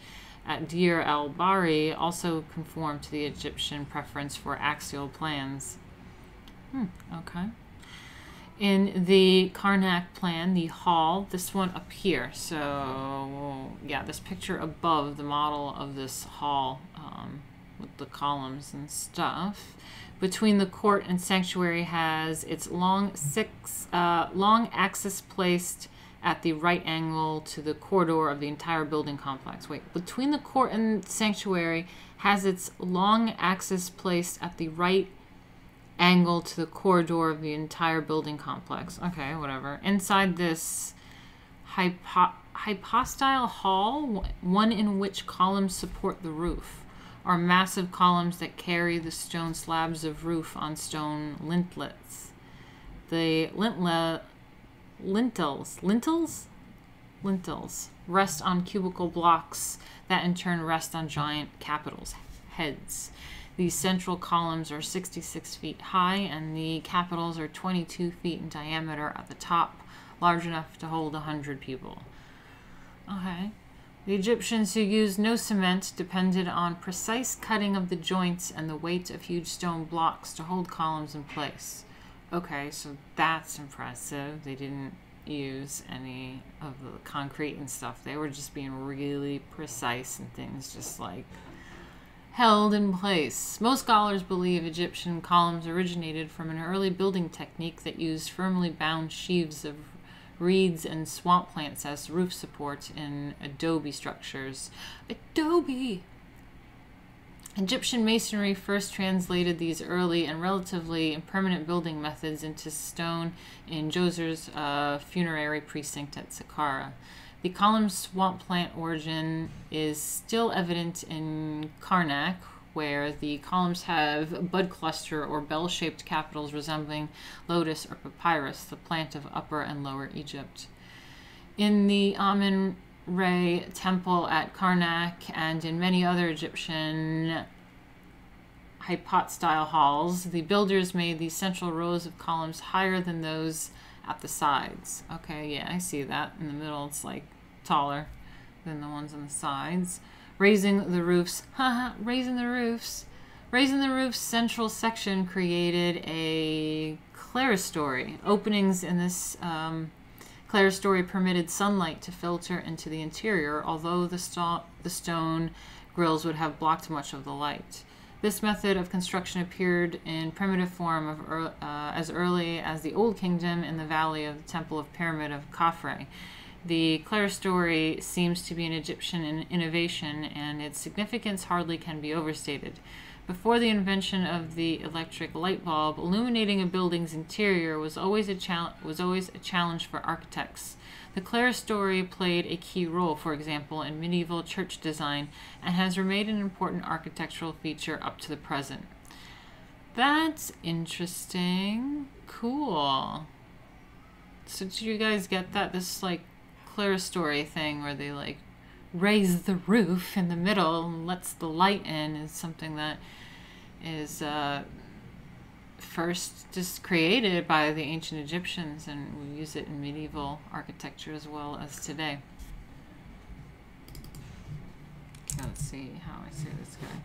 at Deir el-Bahari also conform to the Egyptian preference for axial plans. Okay. In the Karnak plan, the hall, this one up here. So, yeah, this picture above the model of this hall with the columns and stuff. Between the court and sanctuary has its long axis placed at the right angle to the corridor of the entire building complex. Wait, between the court and sanctuary has its long axis placed at the right angle to the corridor of the entire building complex. Okay, whatever. Inside this hypostyle hall, one in which columns support the roof, are massive columns that carry the stone slabs of roof on stone lintlets. The lintels rest on cubical blocks that in turn rest on giant capitals' heads. These central columns are 66 feet high, and the capitals are 22 feet in diameter at the top, large enough to hold 100 people. Okay. The Egyptians, who used no cement, depended on precise cutting of the joints and the weight of huge stone blocks to hold columns in place. Okay, so that's impressive. They didn't use any of the concrete and stuff. They were just being really precise and things just like held in place. Most scholars believe Egyptian columns originated from an early building technique that used firmly bound sheaves of reeds and swamp plants as roof support in adobe structures. Adobe! Egyptian masonry first translated these early and relatively impermanent building methods into stone in Djoser's funerary precinct at Saqqara. The column swamp plant origin is still evident in Karnak, where the columns have bud cluster or bell-shaped capitals resembling lotus or papyrus, the plant of Upper and Lower Egypt. In the Amun-Re temple at Karnak and in many other Egyptian hypostyle halls, the builders made the central rows of columns higher than those at the sides. Okay, yeah, I see that. In the middle, it's like taller than the ones on the sides. Raising the roofs, raising the roofs central section created a clerestory. Openings in this clerestory permitted sunlight to filter into the interior, although the stone grills would have blocked much of the light. This method of construction appeared in primitive form as early as the Old Kingdom in the valley of the Temple of Pyramid of Khafre. The clerestory seems to be an Egyptian innovation, and its significance hardly can be overstated. Before the invention of the electric light bulb, illuminating a building's interior was always a challenge for architects. The clerestory played a key role, for example, in medieval church design, and has remained an important architectural feature up to the present. That's interesting. Cool. So did you guys get that? This like clerestory thing where they like raise the roof in the middle and lets the light in is something that is first just created by the ancient Egyptians, and we use it in medieval architecture as well as today. Let's see how I say this guy.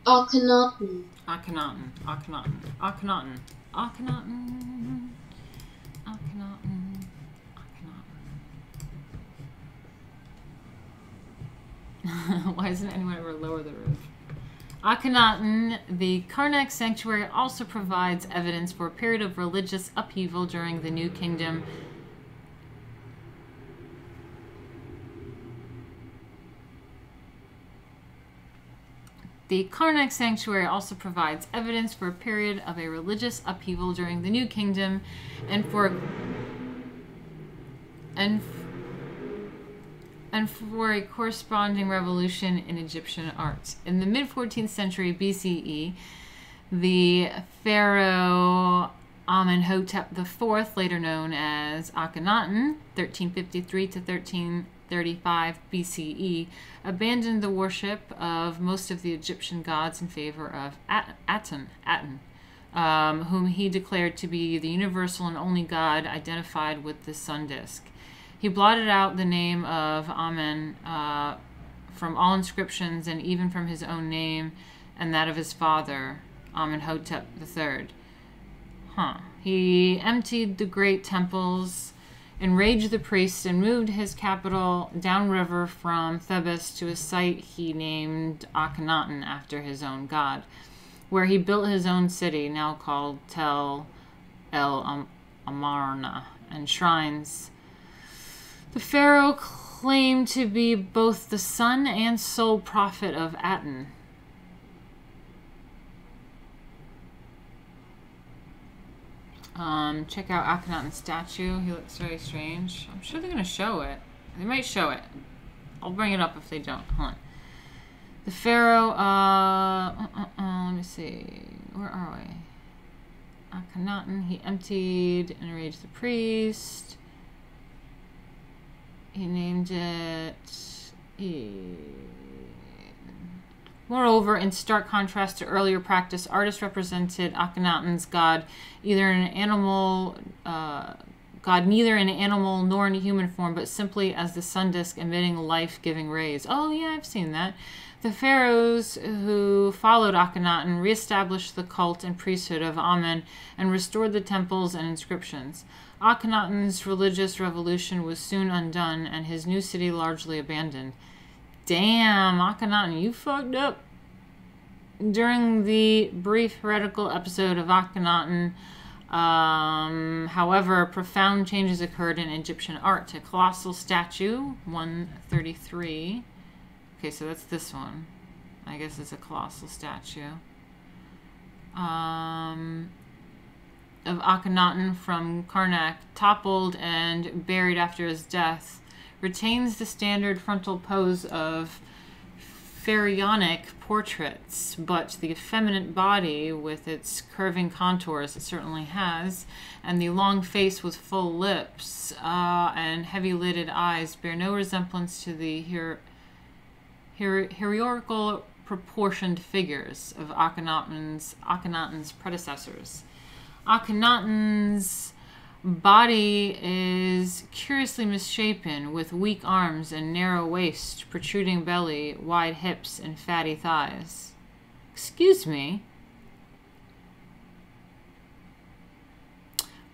Akhenaten. Akhenaten, Akhenaten, Akhenaten, Akhenaten, Akhenaten, Akhenaten. Why doesn't anyone ever lower the roof? Akhenaten, the Karnak sanctuary, also provides evidence for a period of religious upheaval during the New Kingdom. The Karnak sanctuary also provides evidence for a period of a religious upheaval during the New Kingdom, and for a corresponding revolution in Egyptian art. In the mid-14th century BCE, the pharaoh Amenhotep IV, later known as Akhenaten, 1353 to 1335 BCE, abandoned the worship of most of the Egyptian gods in favor of Aten, whom he declared to be the universal and only God identified with the sun disk. He blotted out the name of Amen from all inscriptions and even from his own name and that of his father, Amenhotep III. He emptied the great temples, enraged the priests, and moved his capital downriver from Thebes to a site he named Akhenaten after his own god, where he built his own city, now called Tel El Amarna, and shrines. The pharaoh claimed to be both the son and sole prophet of Aten. Check out Akhenaten's statue. He looks very strange. I'm sure they're going to show it. They might show it. I'll bring it up if they don't. Hold on. The pharaoh, let me see. Where are we? Akhenaten, he emptied and enraged the priest. He named it... Moreover, in stark contrast to earlier practice, artists represented Akhenaten's god neither in an animal nor in a human form, but simply as the sun disk emitting life-giving rays. Oh yeah, I've seen that. The pharaohs who followed Akhenaten reestablished the cult and priesthood of Amen and restored the temples and inscriptions. Akhenaten's religious revolution was soon undone and his new city largely abandoned. Damn, Akhenaten, you fucked up. During the brief heretical episode of Akhenaten, however, profound changes occurred in Egyptian art. A colossal statue, 133. Okay, so that's this one. I guess it's a colossal statue. Of Akhenaten from Karnak, toppled and buried after his death, retains the standard frontal pose of pharaonic portraits, but the effeminate body with its curving contours it certainly has, and the long face with full lips and heavy-lidded eyes bear no resemblance to the heroical proportioned figures of Akhenaten's predecessors. Akhenaten's body is curiously misshapen, with weak arms and narrow waist, protruding belly, wide hips, and fatty thighs. Excuse me.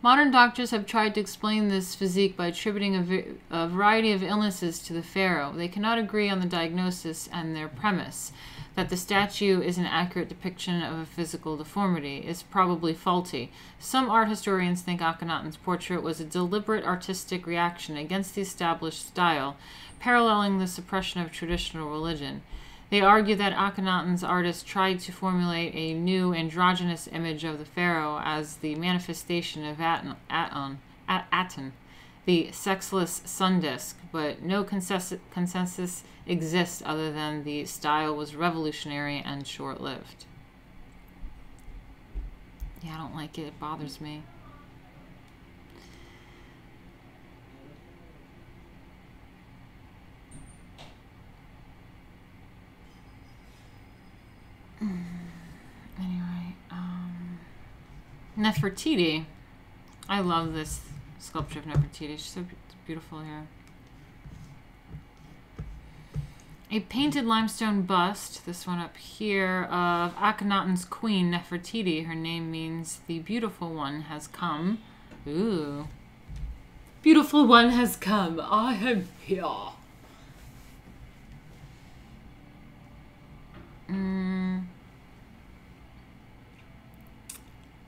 Modern doctors have tried to explain this physique by attributing a variety of illnesses to the pharaoh. They cannot agree on the diagnosis, and their premise that the statue is an accurate depiction of a physical deformity is probably faulty. Some art historians think Akhenaten's portrait was a deliberate artistic reaction against the established style, paralleling the suppression of traditional religion. They argue that Akhenaten's artist tried to formulate a new androgynous image of the pharaoh as the manifestation of Aten, the sexless sun disk, but no consensus exists other than the style was revolutionary and short-lived. Yeah, I don't like it. It bothers me. Anyway, Nefertiti. I love this sculpture of Nefertiti. She's so beautiful here. A painted limestone bust, this one up here, of Akhenaten's queen, Nefertiti. Her name means the beautiful one has come. Ooh. Beautiful one has come. I am here.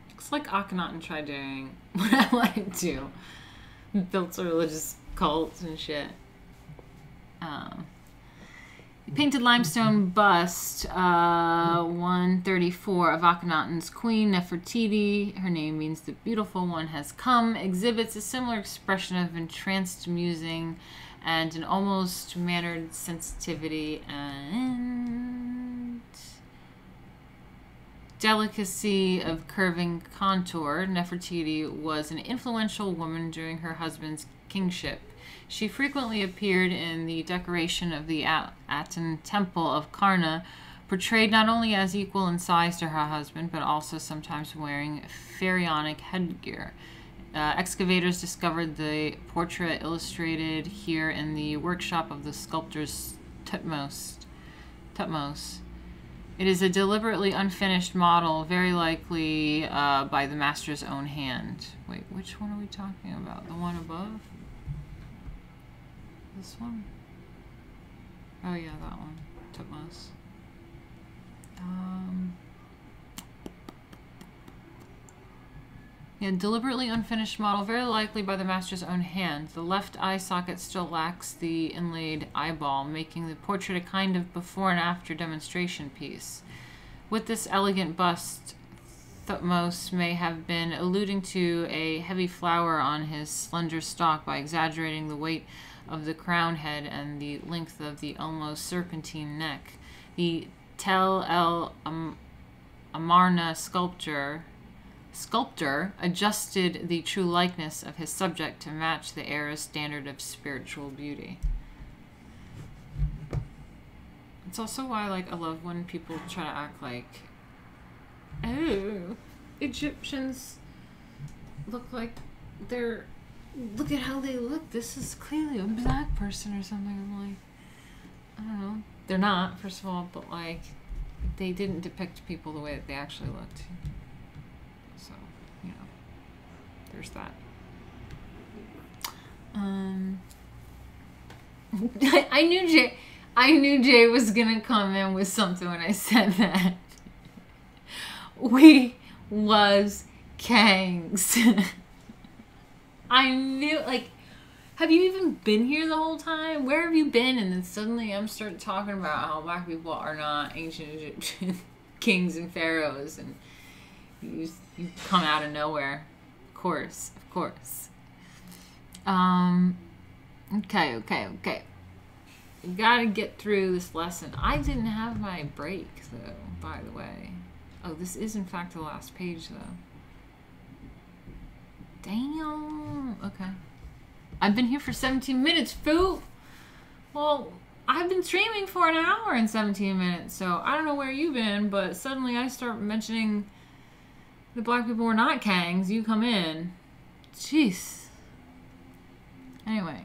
Looks like Akhenaten tried doing what I wanted to. Built a religious cult and shit. Painted limestone bust, 134, of Akhenaten's queen, Nefertiti. Her name means the beautiful one has come. Exhibits a similar expression of entranced musing and an almost mannered sensitivity and delicacy of curving contour. Nefertiti was an influential woman during her husband's kingship. She frequently appeared in the decoration of the Aten temple of Karna, portrayed not only as equal in size to her husband, but also sometimes wearing pharaonic headgear. Excavators discovered the portrait illustrated here in the workshop of the sculptor's Tutmos. It is a deliberately unfinished model, very likely by the master's own hand. Wait, which one are we talking about? The one above? This one? Oh yeah, that one. Tutmos. Yeah, deliberately unfinished model, very likely by the master's own hand. The left eye socket still lacks the inlaid eyeball, making the portrait a kind of before and after demonstration piece. With this elegant bust, Thutmose may have been alluding to a heavy flower on his slender stalk by exaggerating the weight of the crown head and the length of the almost serpentine neck. The Tel El Amarna sculptor adjusted the true likeness of his subject to match the era's standard of spiritual beauty. It's also why, like, I love when people try to act like, oh, Egyptians look like they're, look at how they look. This is clearly a black person or something. I'm like, I don't know. They're not, first of all, but, like, they didn't depict people the way that they actually looked. So, you know, there's that. I knew Jay was gonna come in with something when I said that. We was Kangs. I knew, like, have you even been here the whole time? Where have you been? And then suddenly I'm starting talking about how black people are not ancient Egyptian kings and pharaohs, and you come out of nowhere. Of course. Okay. We gotta get through this lesson. I didn't have my break, though, by the way. Oh, this is, in fact, the last page, though. Damn. Okay. I've been here for 17 minutes, foo. Well, I've been streaming for an hour and 17 minutes, so I don't know where you've been, but suddenly I start mentioning the black people were not Kangs. You come in. Jeez. Anyway,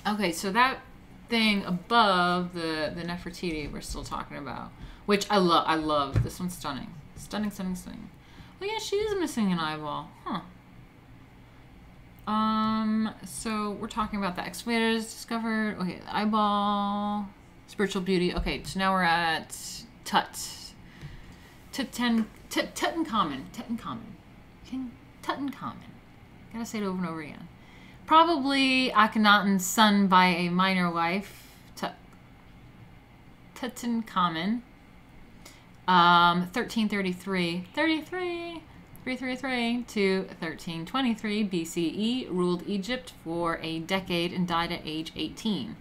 okay, so that thing above the Nefertiti we're still talking about, which I love. This one's stunning. Stunning. Oh yeah, she is missing an eyeball. Huh. So we're talking about the excavators discovered. Okay, the eyeball, spiritual beauty. Okay, so now we're at Tutankhamun. King Tutankhamun. Gotta say it over and over again. Probably Akhenaten's son by a minor wife, Tutankhamun. 1333 to 1323 BCE, ruled Egypt for a decade and died at age 18.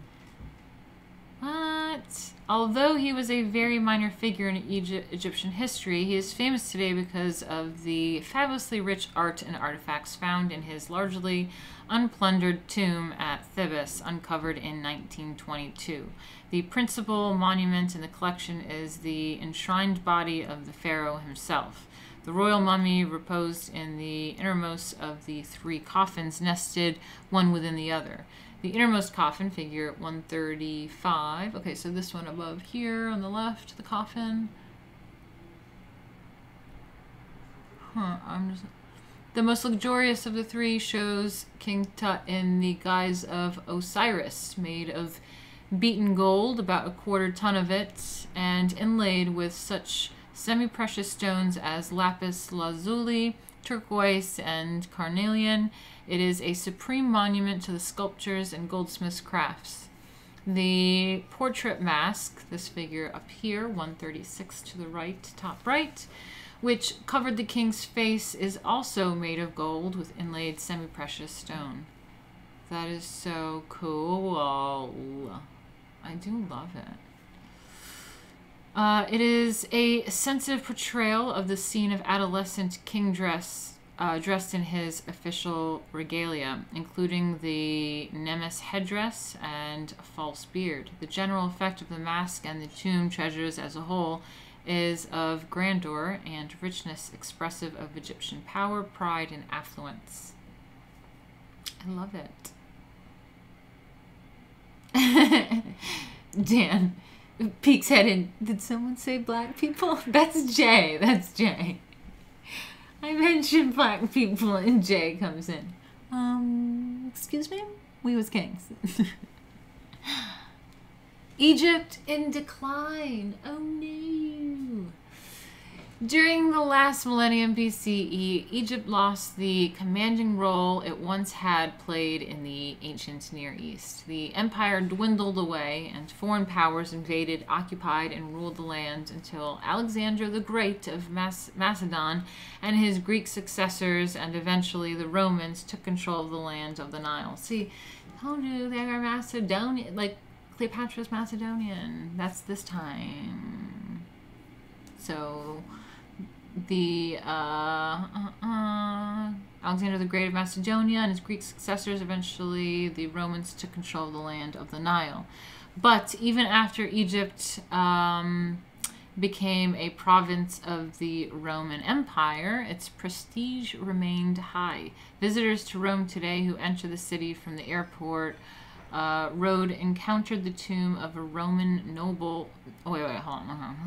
What? Although he was a very minor figure in Egyptian history, he is famous today because of the fabulously rich art and artifacts found in his largely unplundered tomb at Thebes, uncovered in 1922. The principal monument in the collection is the enshrined body of the pharaoh himself. The royal mummy reposed in the innermost of the three coffins nested one within the other. The innermost coffin, figure 135. Okay, so this one above here on the left, the coffin. The most luxurious of the three shows King Tut in the guise of Osiris, made of beaten gold, about a quarter ton of it, and inlaid with such semi-precious stones as lapis lazuli, turquoise, and carnelian. It is a supreme monument to the sculptures and goldsmiths' crafts. The portrait mask, this figure up here, 136 to the right, top right, which covered the king's face, is also made of gold with inlaid semi-precious stone. That is so cool. I do love it. It is a sensitive portrayal of the scene of adolescent king dress dressed in his official regalia, including the Nemes headdress and a false beard. The general effect of the mask and the tomb treasures as a whole is of grandeur and richness, expressive of Egyptian power, pride, and affluence. I love it. Dan peeks head in. Did someone say black people? That's Jay. That's Jay. I mentioned black people and Jay comes in. Excuse me? We was kings. Egypt in decline. Oh no. During the last millennium BCE, Egypt lost the commanding role it once had played in the ancient Near East. The empire dwindled away, and foreign powers invaded, occupied, and ruled the land until Alexander the Great of Macedon and his Greek successors, and eventually the Romans, took control of the land of the Nile. See, oh no, they are Macedonian, like Cleopatra's Macedonian. That's this time. So the Alexander the Great of Macedonia and his Greek successors, eventually the Romans took control of the land of the Nile. But even after Egypt became a province of the Roman Empire, its prestige remained high. Visitors to Rome today who enter the city from the airport road encountered the tomb of a Roman noble. Oh, wait, hold on.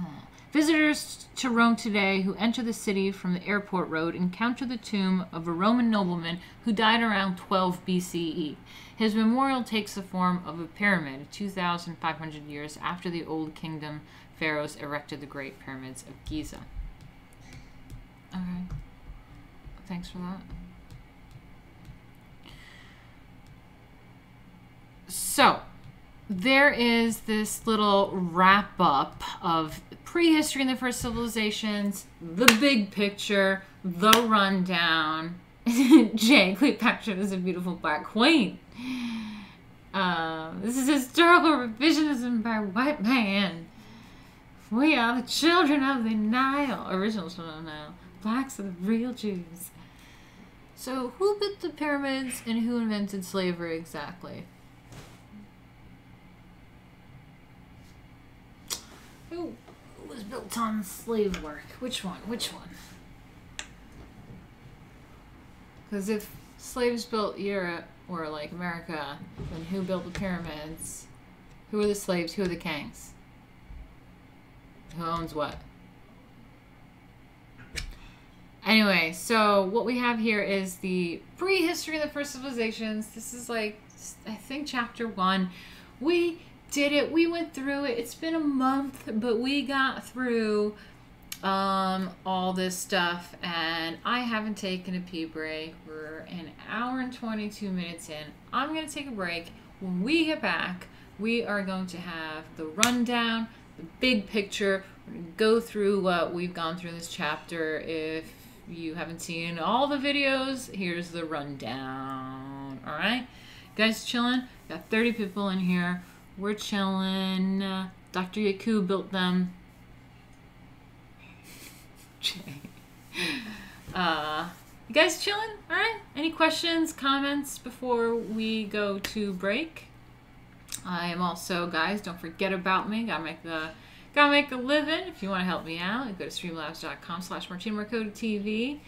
Visitors to Rome today who enter the city from the airport road encounter the tomb of a Roman nobleman who died around 12 BCE. His memorial takes the form of a pyramid 2,500 years after the Old Kingdom pharaohs erected the Great Pyramids of Giza. Okay. Thanks for that. So, there is this little wrap-up of prehistory and the first civilizations, the big picture, the rundown. Jay, Cleopatra is a beautiful black queen. This is historical revisionism by white man. We are the children of the Nile. Original children of the Nile. Blacks are the real Jews. So, who built the pyramids and who invented slavery exactly? Who was built on slave work? Which one? Which one? Because if slaves built Europe or like America, then who built the pyramids? Who are the slaves? Who are the kings? Who owns what? Anyway, so what we have here is the prehistory of the first civilizations. This is like, I think, chapter 1. We did it. We went through it. It's been a month, but we got through all this stuff, and I haven't taken a pee break. We're an hour and 22 minutes in. I'm going to take a break. When we get back, we are going to have the rundown, the big picture. We're going to go through what we've gone through in this chapter. If you haven't seen all the videos, here's the rundown. All right? Guys chilling? Got 30 people in here. We're chilling. Dr. Yaku built them. You guys chilling? All right? Any questions, comments before we go to break? I am also, guys, don't forget about me. Gotta make a living. If you want to help me out, go to streamlabs.com/Martina Markota TV,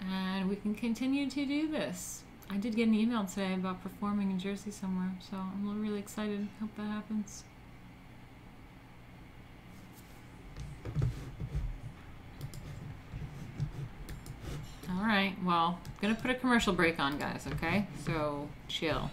and we can continue to do this. I did get an email today about performing in Jersey somewhere, so I'm really excited. Hope that happens. All right, well, I'm going to put a commercial break on, guys, okay? So, chill.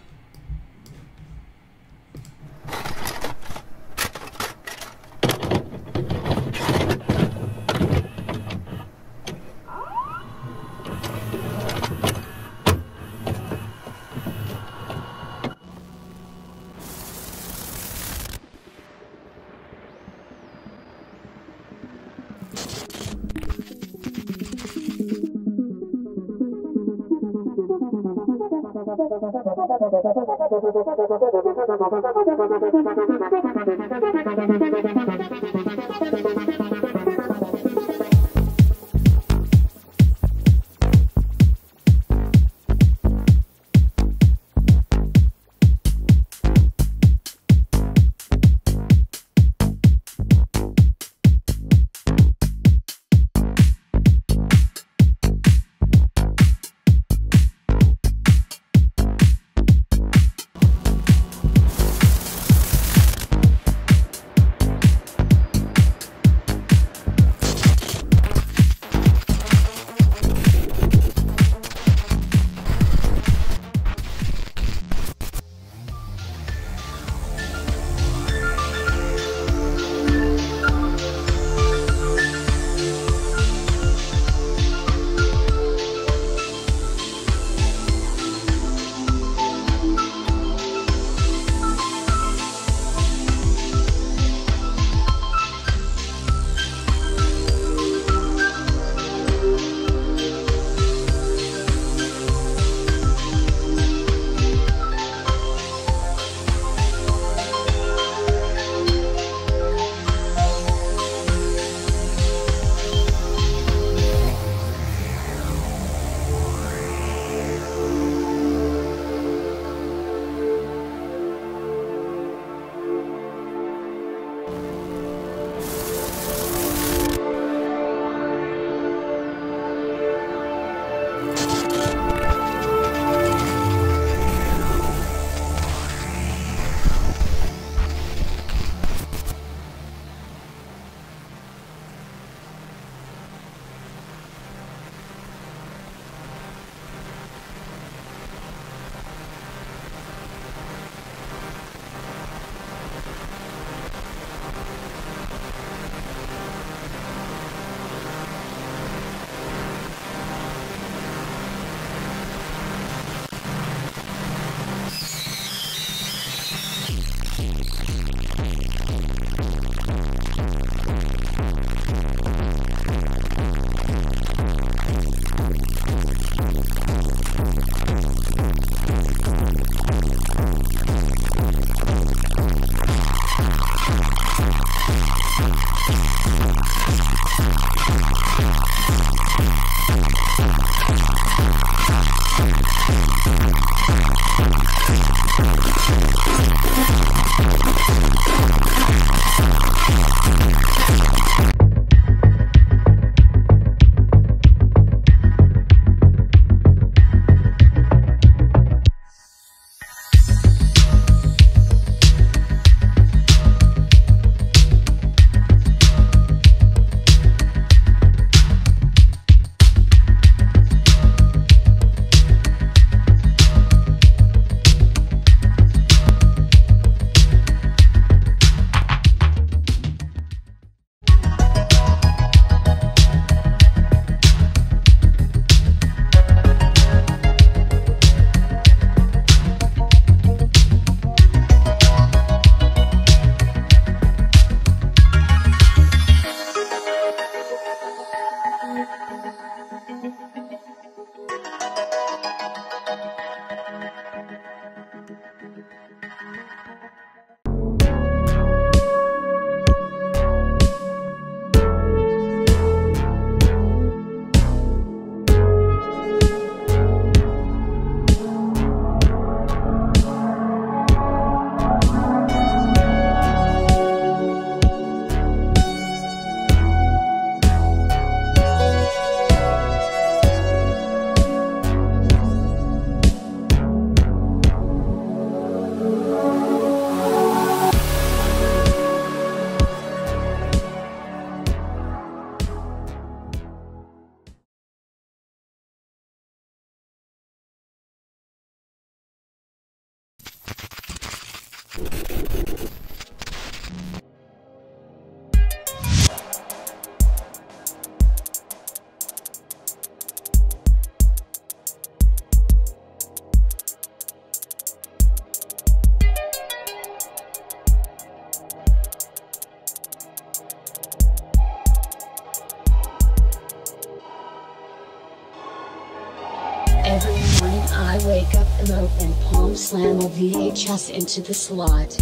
Every morning I wake up and open palm slam a VHS into the slot.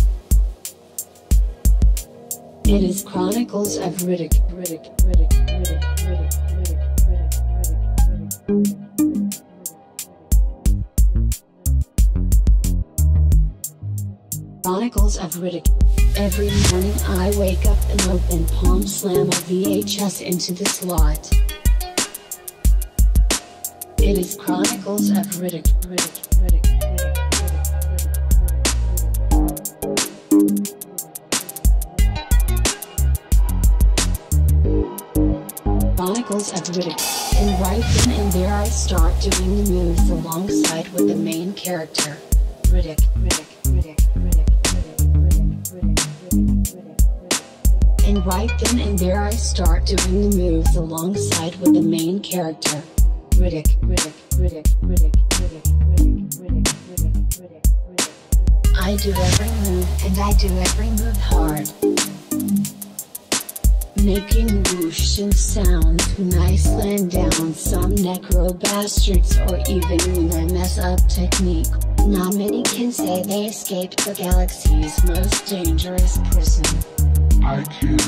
It is Chronicles of Riddick. Chronicles of Riddick. Every morning I wake up and open palm slam a VHS into the slot. It is Chronicles of Riddick. Chronicles of Riddick. And right then and there I start doing the moves alongside with the main character, Riddick. And right then and there I start doing the moves alongside with the main character, Riddick. I do every move and I do every move hard, making whooshin' sounds when I slam down some necro bastards, or even when I mess up technique. Not many can say they escaped the galaxy's most dangerous prison. I can't.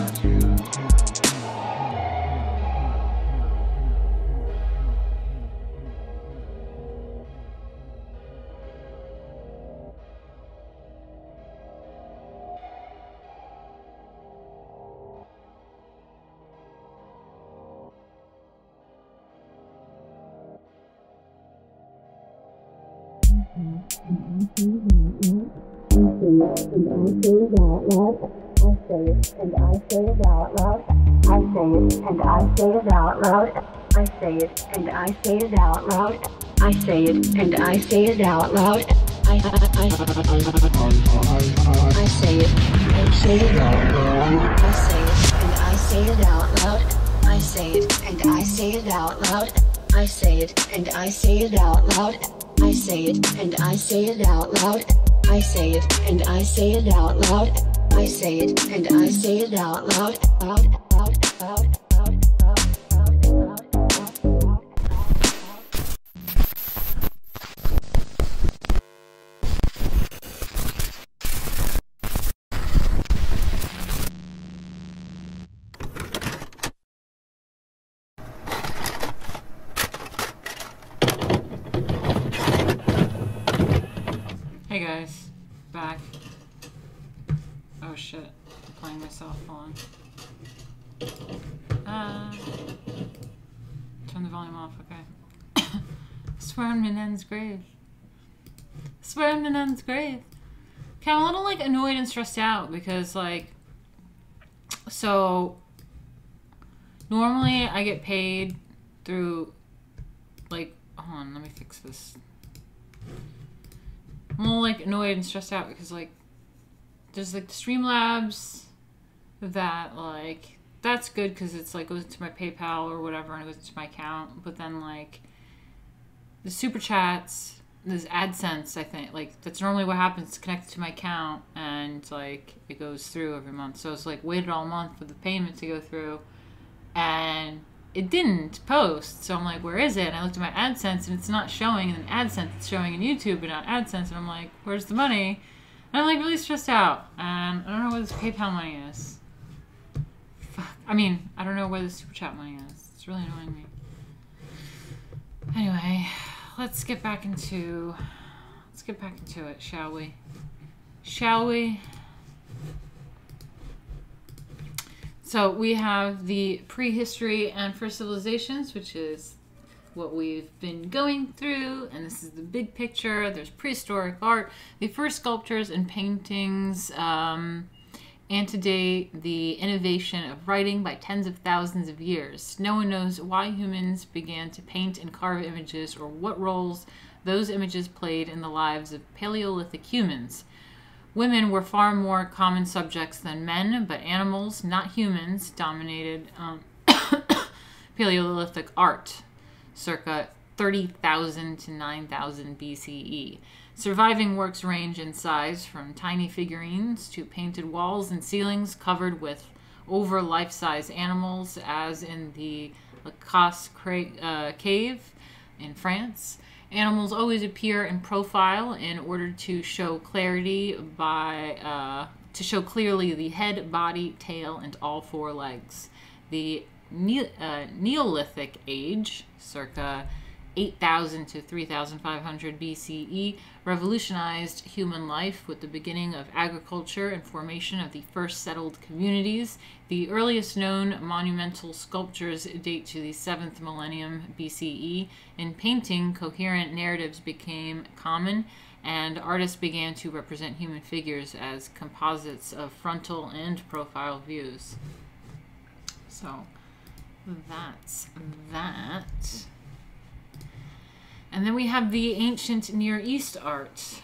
Hey guys, back. Oh shit, I'm playing myself on. Turn the volume off, okay. Swear on Minen's grave. Swear on Minen's grave. Okay, I'm a little like annoyed and stressed out because like, so normally I get paid through like, hold on, let me fix this. I'm a little like annoyed and stressed out because like there's like the Streamlabs that like that's good because it's like goes into my PayPal or whatever and it goes into my account, but then like the super chats, there's AdSense, I think like that's normally what happens. It's connected to my account and like it goes through every month, so it's like waited all month for the payment to go through and it didn't post. So I'm like, where is it? And I looked at my AdSense and it's not showing in AdSense. It's showing in YouTube but not AdSense. And I'm like, where's the money? And I'm like really stressed out. And I don't know where this PayPal money is. Fuck. I mean, I don't know where the Super Chat money is. It's really annoying me. Anyway, let's get back into it, shall we? Shall we? So we have the prehistory and first civilizations, which is what we've been going through, and this is the big picture. There's prehistoric art. The first sculptures and paintings antedate the innovation of writing by tens of thousands of years. No one knows why humans began to paint and carve images or what roles those images played in the lives of Paleolithic humans. Women were far more common subjects than men, but animals, not humans, dominated Paleolithic art, circa 30,000 to 9,000 BCE. Surviving works range in size from tiny figurines to painted walls and ceilings covered with over life-size animals, as in the Lacasse cave in France, Animals always appear in profile in order to show clarity to show clearly the head, body, tail, and all four legs. The Neolithic age, circa 8,000 to 3,500 BCE, revolutionized human life with the beginning of agriculture and formation of the first settled communities. The earliest known monumental sculptures date to the 7th millennium BCE. In painting, coherent narratives became common, and artists began to represent human figures as composites of frontal and profile views. So that's that. And then we have the ancient Near East art.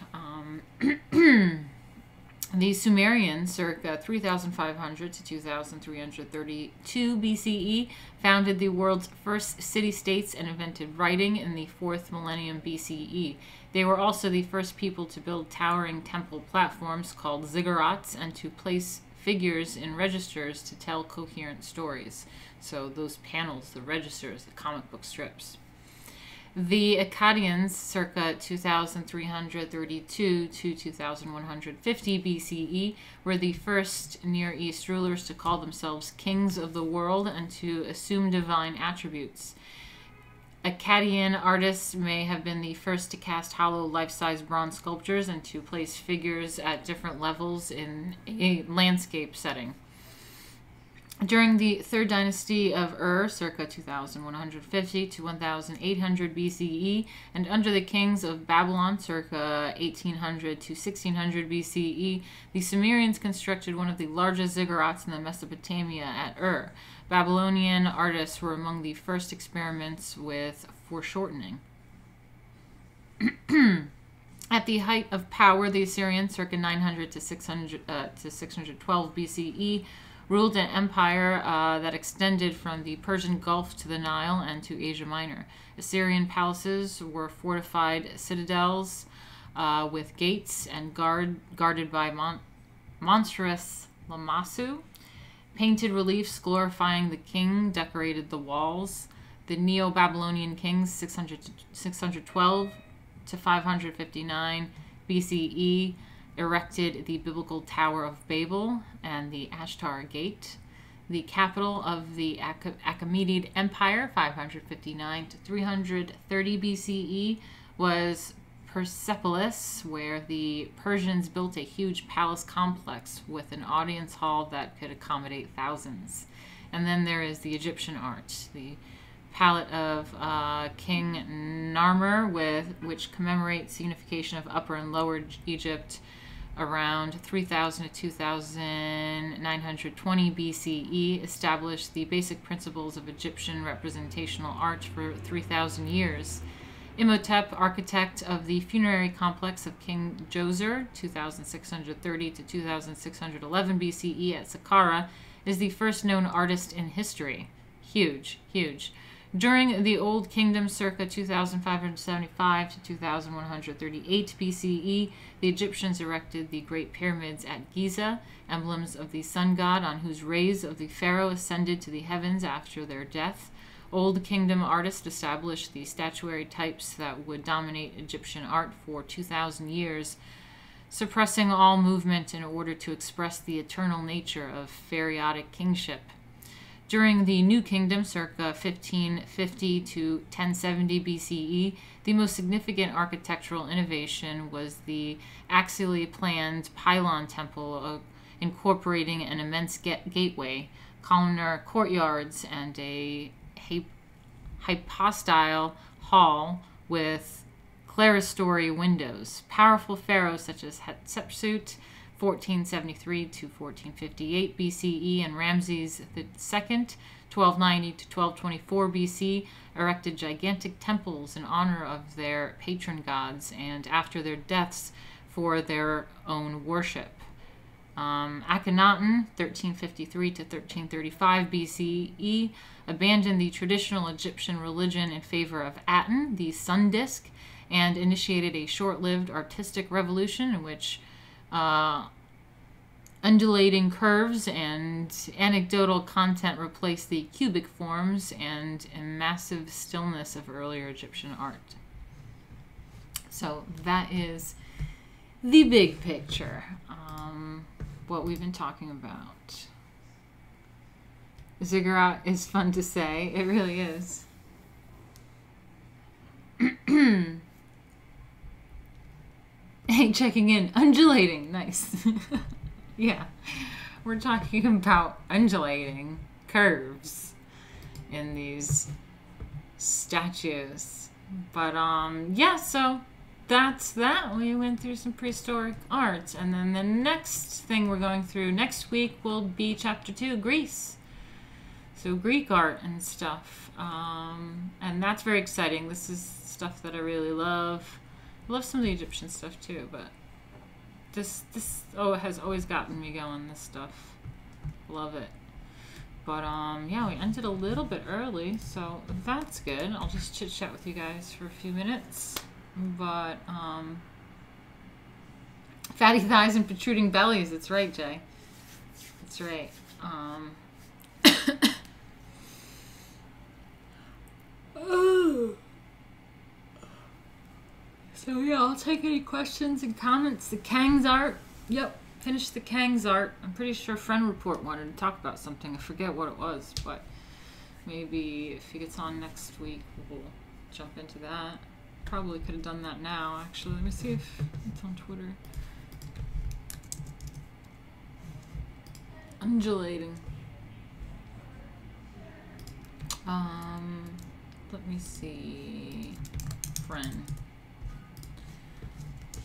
The Sumerians, circa 3,500 to 2,332 BCE, founded the world's first city-states and invented writing in the 4th millennium BCE. They were also the first people to build towering temple platforms called ziggurats and to place figures in registers to tell coherent stories. So those panels, the registers, the comic book strips. The Akkadians, circa 2332 to 2150 BCE, were the first Near East rulers to call themselves kings of the world and to assume divine attributes. Akkadian artists may have been the first to cast hollow life-size bronze sculptures and to place figures at different levels in a landscape setting. During the Third Dynasty of Ur, circa 2150 to 1800 BCE, and under the kings of Babylon, circa 1800 to 1600 BCE, the Sumerians constructed one of the largest ziggurats in the Mesopotamia at Ur. Babylonian artists were among the first experiments with foreshortening. At the height of power, the Assyrians, circa 900 to 612 BCE, ruled an empire that extended from the Persian Gulf to the Nile and to Asia Minor. Assyrian palaces were fortified citadels with gates and guarded by monstrous lamassu. Painted reliefs glorifying the king decorated the walls. The Neo-Babylonian kings, 612 to 559 BCE, erected the biblical Tower of Babel and the Ashtar Gate. The capital of the Achaemenid Empire, 559 to 330 BCE, was Persepolis, where the Persians built a huge palace complex with an audience hall that could accommodate thousands. And then there is the Egyptian art, the palette of King Narmer, which commemorates the unification of Upper and Lower Egypt around 3000 to 2920 BCE, established the basic principles of Egyptian representational art for 3,000 years. Imhotep, architect of the funerary complex of King Djoser, 2630 to 2611 BCE at Saqqara, is the first known artist in history. Huge, huge. During the Old Kingdom, circa 2575 to 2138 BCE, the Egyptians erected the Great Pyramids at Giza, emblems of the sun god on whose rays of the pharaoh ascended to the heavens after their death. Old Kingdom artists established the statuary types that would dominate Egyptian art for 2,000 years, suppressing all movement in order to express the eternal nature of pharaohic kingship. During the New Kingdom, circa 1550 to 1070 BCE, the most significant architectural innovation was the axially planned pylon temple incorporating an immense gateway, columnar courtyards, and a hypostyle hall with clerestory windows. Powerful pharaohs such as Hatshepsut, 1473 to 1458 BCE, and Ramses II, 1290 to 1224 BC, erected gigantic temples in honor of their patron gods and after their deaths for their own worship. Akhenaten, 1353 to 1335 BCE, abandoned the traditional Egyptian religion in favor of Aten, the sun disk, and initiated a short-lived artistic revolution in which undulating curves and anecdotal content replaced the cubic forms and massive stillness of earlier Egyptian art. So that is the big picture, what we've been talking about. Ziggurat is fun to say. It really is. Hey, checking in. Undulating. Nice. Yeah. We're talking about undulating curves in these statues. But, yeah, so that's that. We went through some prehistoric art. And then the next thing we're going through next week will be Chapter 2, Greece. So Greek art and stuff. And that's very exciting. This is stuff that I really love. I love some of the Egyptian stuff too, but this has always gotten me going, this stuff. Love it. But yeah, we ended a little bit early, so that's good. I'll just chit chat with you guys for a few minutes. But fatty thighs and protruding bellies, that's right, Jay. That's right. So yeah, I'll take any questions and comments. The Kang's art. Yep, finished the Kang's art. I'm pretty sure Friend Report wanted to talk about something. I forget what it was, but maybe if he gets on next week, we'll jump into that. Probably could have done that now, actually. Let me see if it's on Twitter. Undulating. Let me see. Friend.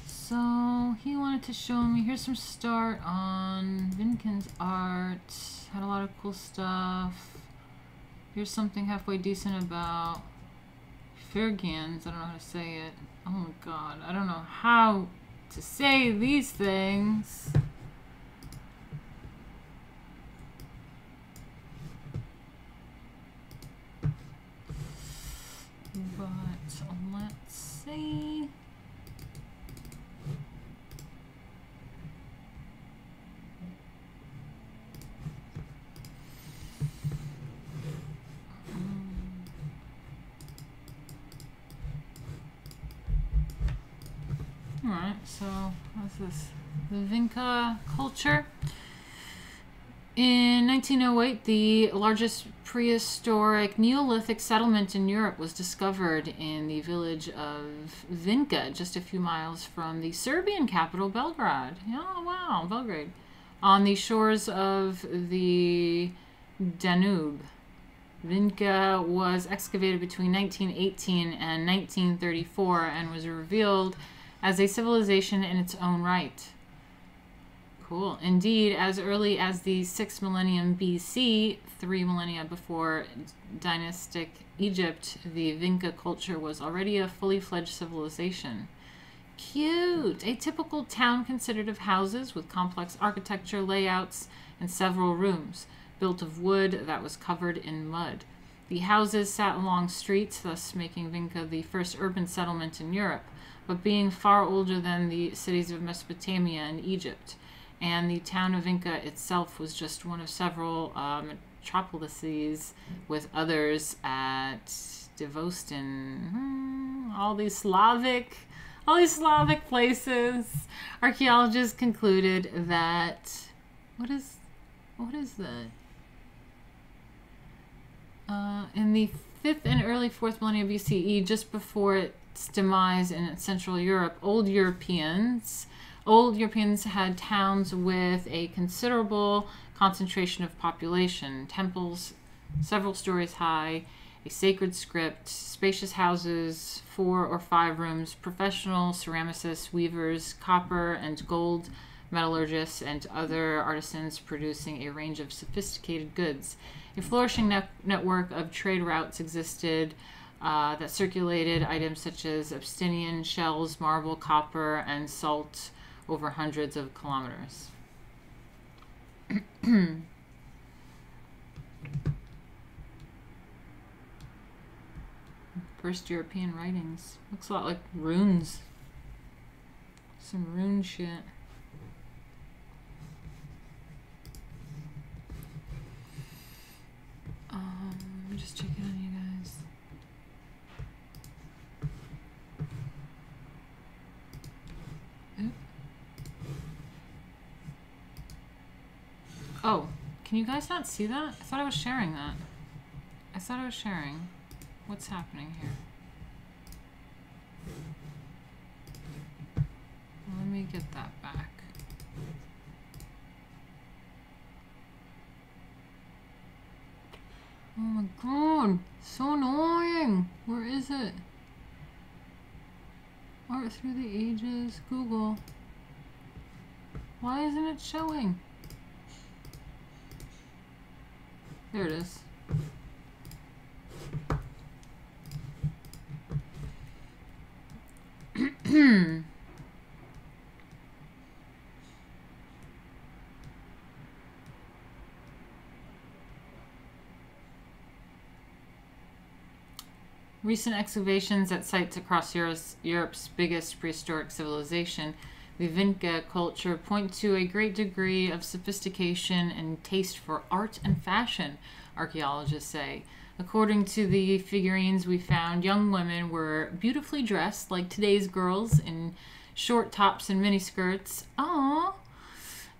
So he wanted to show me, here's some start on Vinken's art. Had a lot of cool stuff. Here's something halfway decent about Fergians. I don't know how to say it. Oh my god, I don't know how to say these things. But let's see. Alright, so what's this? The Vinca culture. In 1908, the largest prehistoric Neolithic settlement in Europe was discovered in the village of Vinca, just a few miles from the Serbian capital, Belgrade. Oh, wow, Belgrade. On the shores of the Danube. Vinca was excavated between 1918 and 1934 and was revealed as a civilization in its own right. Cool. Indeed, as early as the 6th millennium BC, 3 millennia before dynastic Egypt, the Vinca culture was already a fully fledged civilization. Cute! A typical town consisted of houses with complex architecture, layouts, and several rooms, built of wood that was covered in mud. The houses sat along streets, thus making Vinca the first urban settlement in Europe, but being far older than the cities of Mesopotamia and Egypt. And the town of Vinca itself was just one of several metropolises, with others at Devostin. All these Slavic places. Archaeologists concluded that what is that? In the 5th and early 4th millennia BCE, just before its demise in Central Europe, old Europeans had towns with a considerable concentration of population, temples several stories high, a sacred script, spacious houses, 4 or 5 rooms, professional ceramicists, weavers, copper and gold metallurgists, and other artisans producing a range of sophisticated goods. A flourishing network of trade routes existed that circulated items such as obsidian, shells, marble, copper, and salt over hundreds of kilometers. First European writings. Looks a lot like runes. Some rune shit. I'm just checking on you guys. Oh, can you guys not see that? I thought I was sharing that. I thought I was sharing. What's happening here? Let me get that back. Oh my god, so annoying. Where is it? Art through the ages, Google. Why isn't it showing? There it is. Recent excavations at sites across Europe's biggest prehistoric civilization, the Vinca culture, point to a great degree of sophistication and taste for art and fashion, archaeologists say. According to the figurines we found, young women were beautifully dressed like today's girls in short tops and miniskirts. Aww.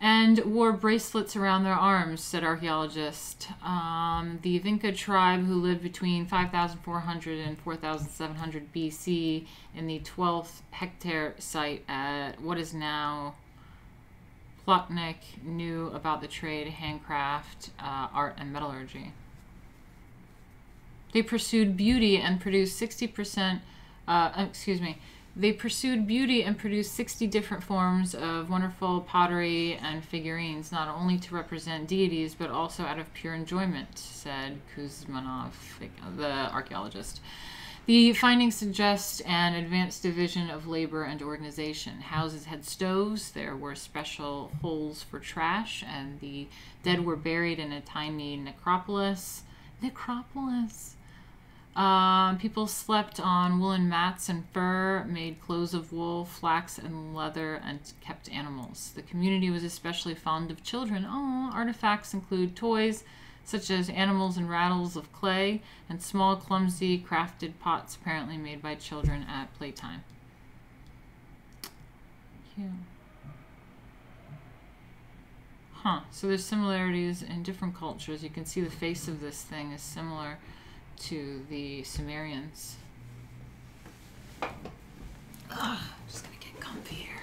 And wore bracelets around their arms, said archaeologists. The Vinca tribe, who lived between 5,400 and 4,700 BC in the 12th hectare site at what is now Plotnik, knew about the trade, handcraft, art, and metallurgy. They pursued beauty and produced 60%, They pursued beauty and produced 60 different forms of wonderful pottery and figurines, not only to represent deities, but also out of pure enjoyment, said Kuzmanov, the archaeologist. The findings suggest an advanced division of labor and organization. Houses had stoves, there were special holes for trash, and the dead were buried in a tiny necropolis. People slept on woolen mats and fur, made clothes of wool, flax, and leather, and kept animals. The community was especially fond of children. Artifacts include toys such as animals and rattles of clay, and small, clumsy, crafted pots apparently made by children at playtime. Yeah. So there's similarities in different cultures. You can see the face of this thing is similar to the Sumerians. I'm just gonna get comfy here.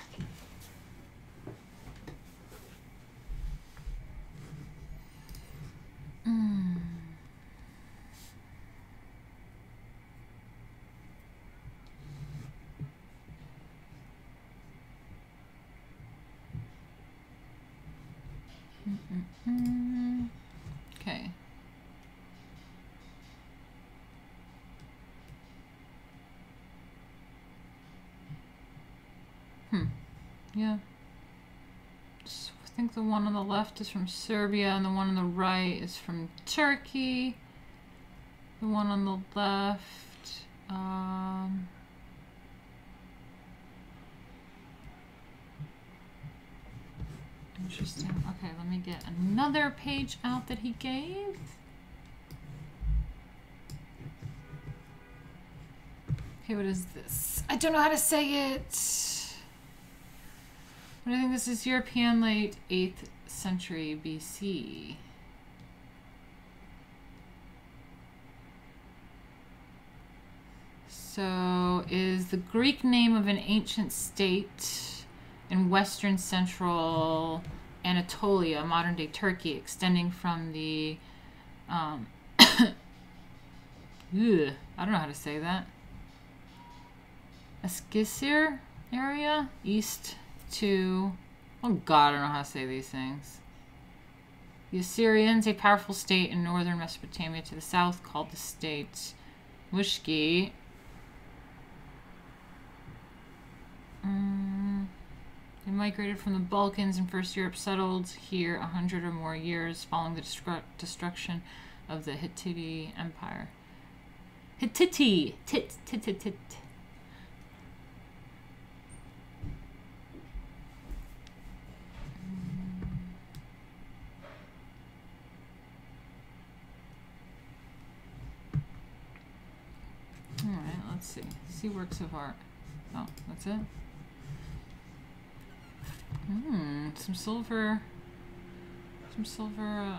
Okay. Yeah. So I think the one on the left is from Serbia and the one on the right is from Turkey. The one on the left, interesting. Okay, let me get another page out that he gave. Okay, what is this? I don't know how to say it. But I think this is European late 8th century BC. So is the Greek name of an ancient state in western central Anatolia, modern day Turkey, extending from the I don't know how to say that. Eskisir area, east to, oh god, I don't know how to say these things. The Assyrians, a powerful state in northern Mesopotamia to the south, called the state Mushki. They migrated from the Balkans and first Europe settled here 100 or more years following the destruction of the Hittite Empire. Hittite! Tit. Alright, let's see. See works of art. Oh, that's it? Some silver,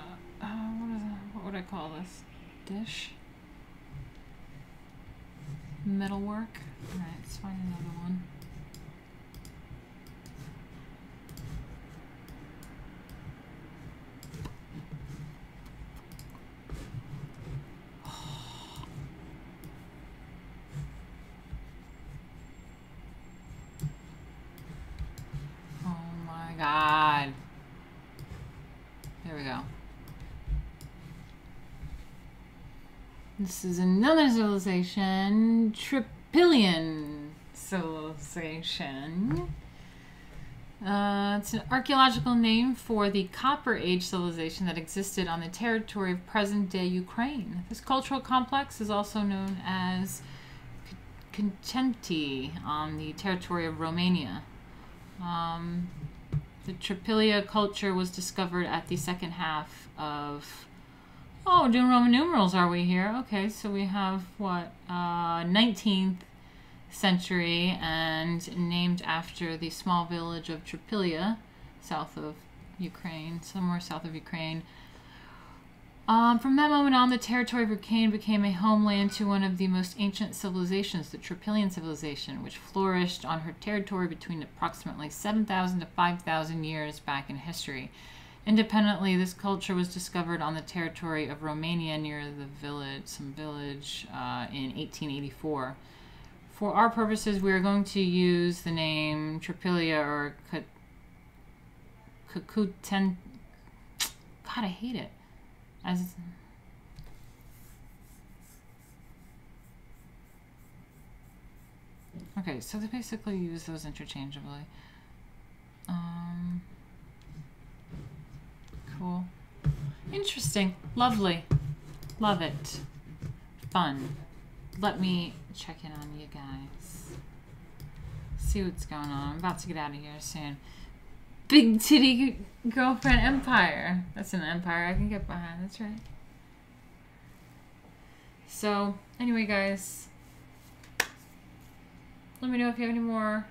what would I call this? Dish? Metalwork? Alright, let's find another one. God. There we go. This is another civilization. Trypillian civilization. It's an archaeological name for the Copper Age civilization that existed on the territory of present-day Ukraine. This cultural complex is also known as Contenti on the territory of Romania. The Trypillia culture was discovered at the second half of... Oh, we're doing Roman numerals, are we here? Okay, so we have, what, 19th century, and named after the small village of Trypillia, south of Ukraine, somewhere south of Ukraine. From that moment on, the territory of Ukraine became a homeland to one of the most ancient civilizations, the Trypillian civilization, which flourished on her territory between approximately 7,000 to 5,000 years back in history. Independently, this culture was discovered on the territory of Romania near the village, in 1884. For our purposes, we are going to use the name Trypillia or Kukuten. God, I hate it. Okay, so they basically use those interchangeably. Cool. Interesting. Lovely. Love it. Fun. Let me check in on you guys. See what's going on. I'm about to get out of here soon. Big titty girlfriend empire. That's an empire I can get behind. That's right. So, anyway, guys, let me know if you have any more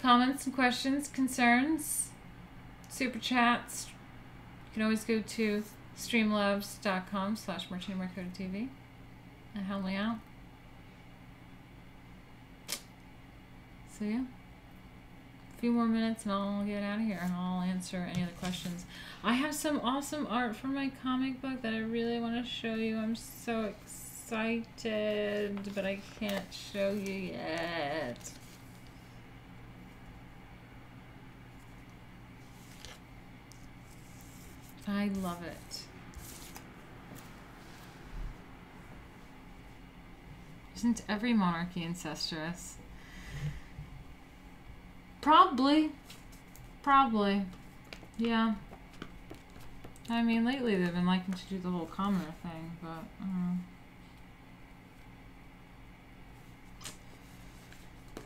comments and questions, concerns, super chats. You can always go to streamlabs.com/Martina Markota TV and help me out. So, yeah. A few more minutes and I'll get out of here and I'll answer any other questions. I have some awesome art for my comic book that I really want to show you. I'm so excited, but I can't show you yet. I love it. Isn't every monarchy incestuous? Probably. Probably. Yeah. I mean, lately they've been liking to do the whole commoner thing, but,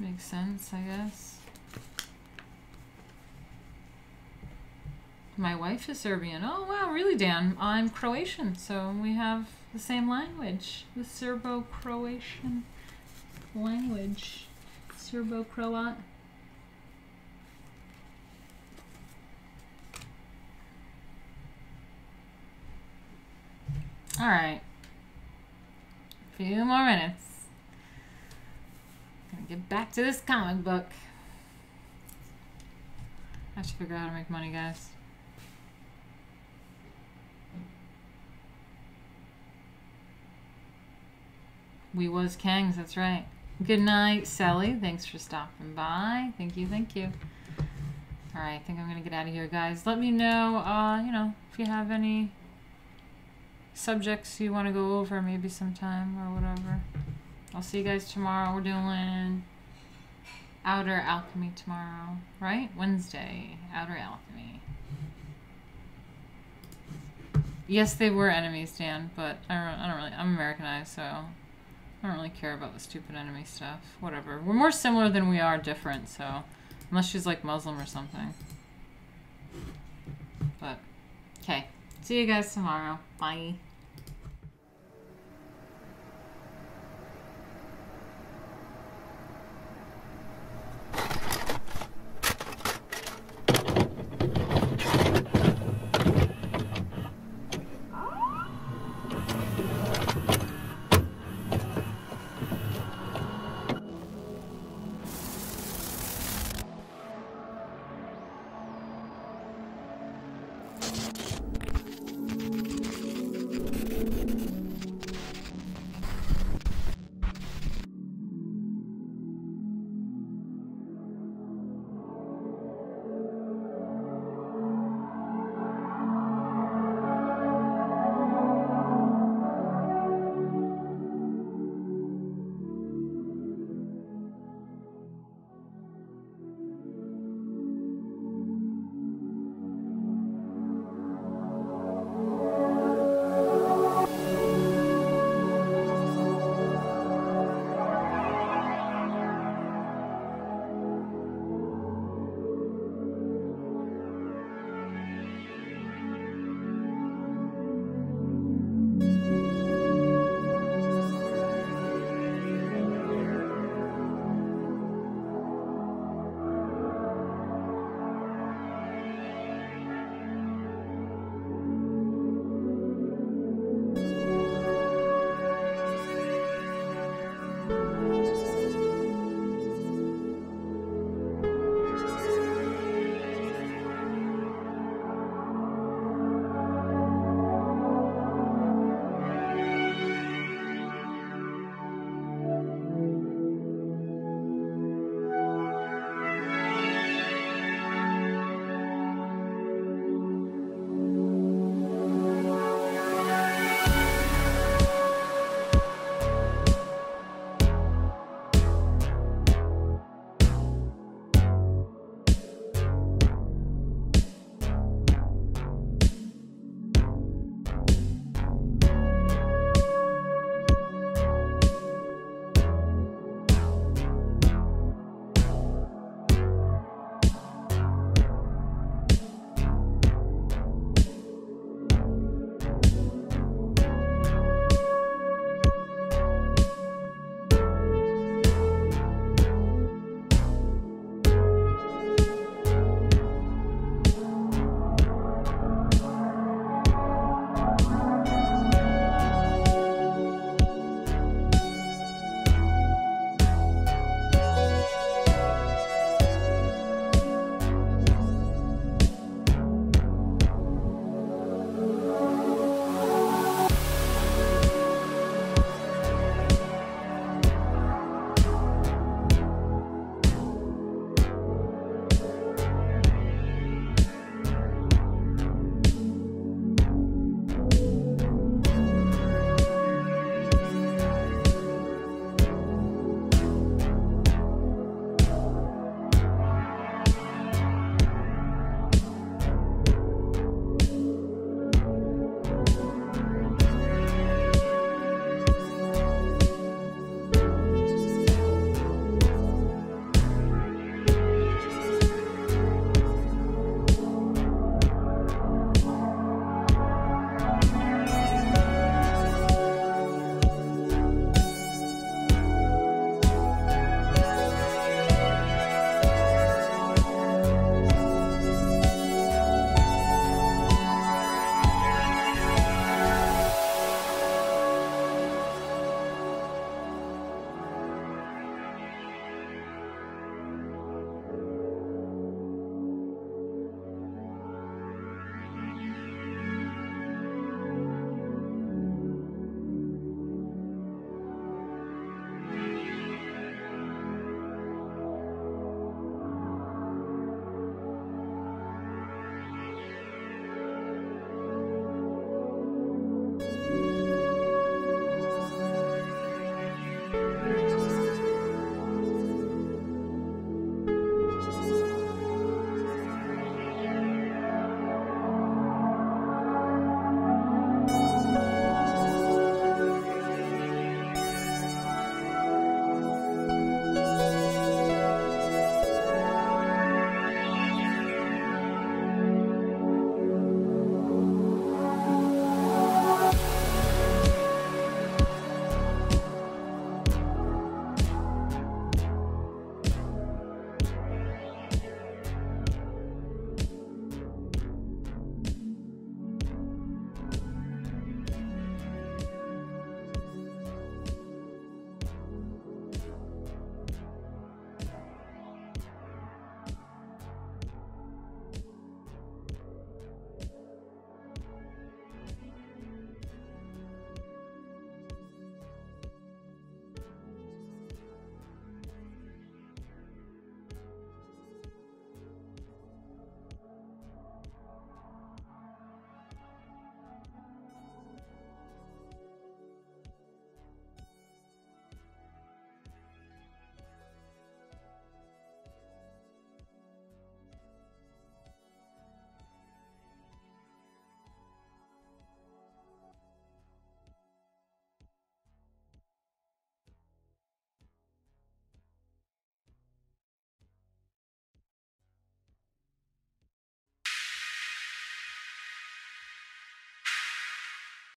makes sense, I guess. My wife is Serbian. Oh, wow, really, Dan? I'm Croatian, so we have the same language. The Serbo-Croatian language. Serbo-Croat. Alright. A few more minutes. Gonna get back to this comic book. I have to figure out how to make money, guys. We was Kangs, that's right. Good night, Sally. Thanks for stopping by. Thank you, thank you. Alright, I think I'm gonna get out of here, guys. Let me know, you know, if you have any subjects you want to go over maybe sometime or whatever. I'll see you guys tomorrow. We're doing Outer Alchemy tomorrow, right? Wednesday, Outer Alchemy. Yes, they were enemies, Dan, but I don't really, I'm Americanized, so I don't really care about the stupid enemy stuff. Whatever. We're more similar than we are different, so unless she's like Muslim or something. But, okay. See you guys tomorrow. Bye.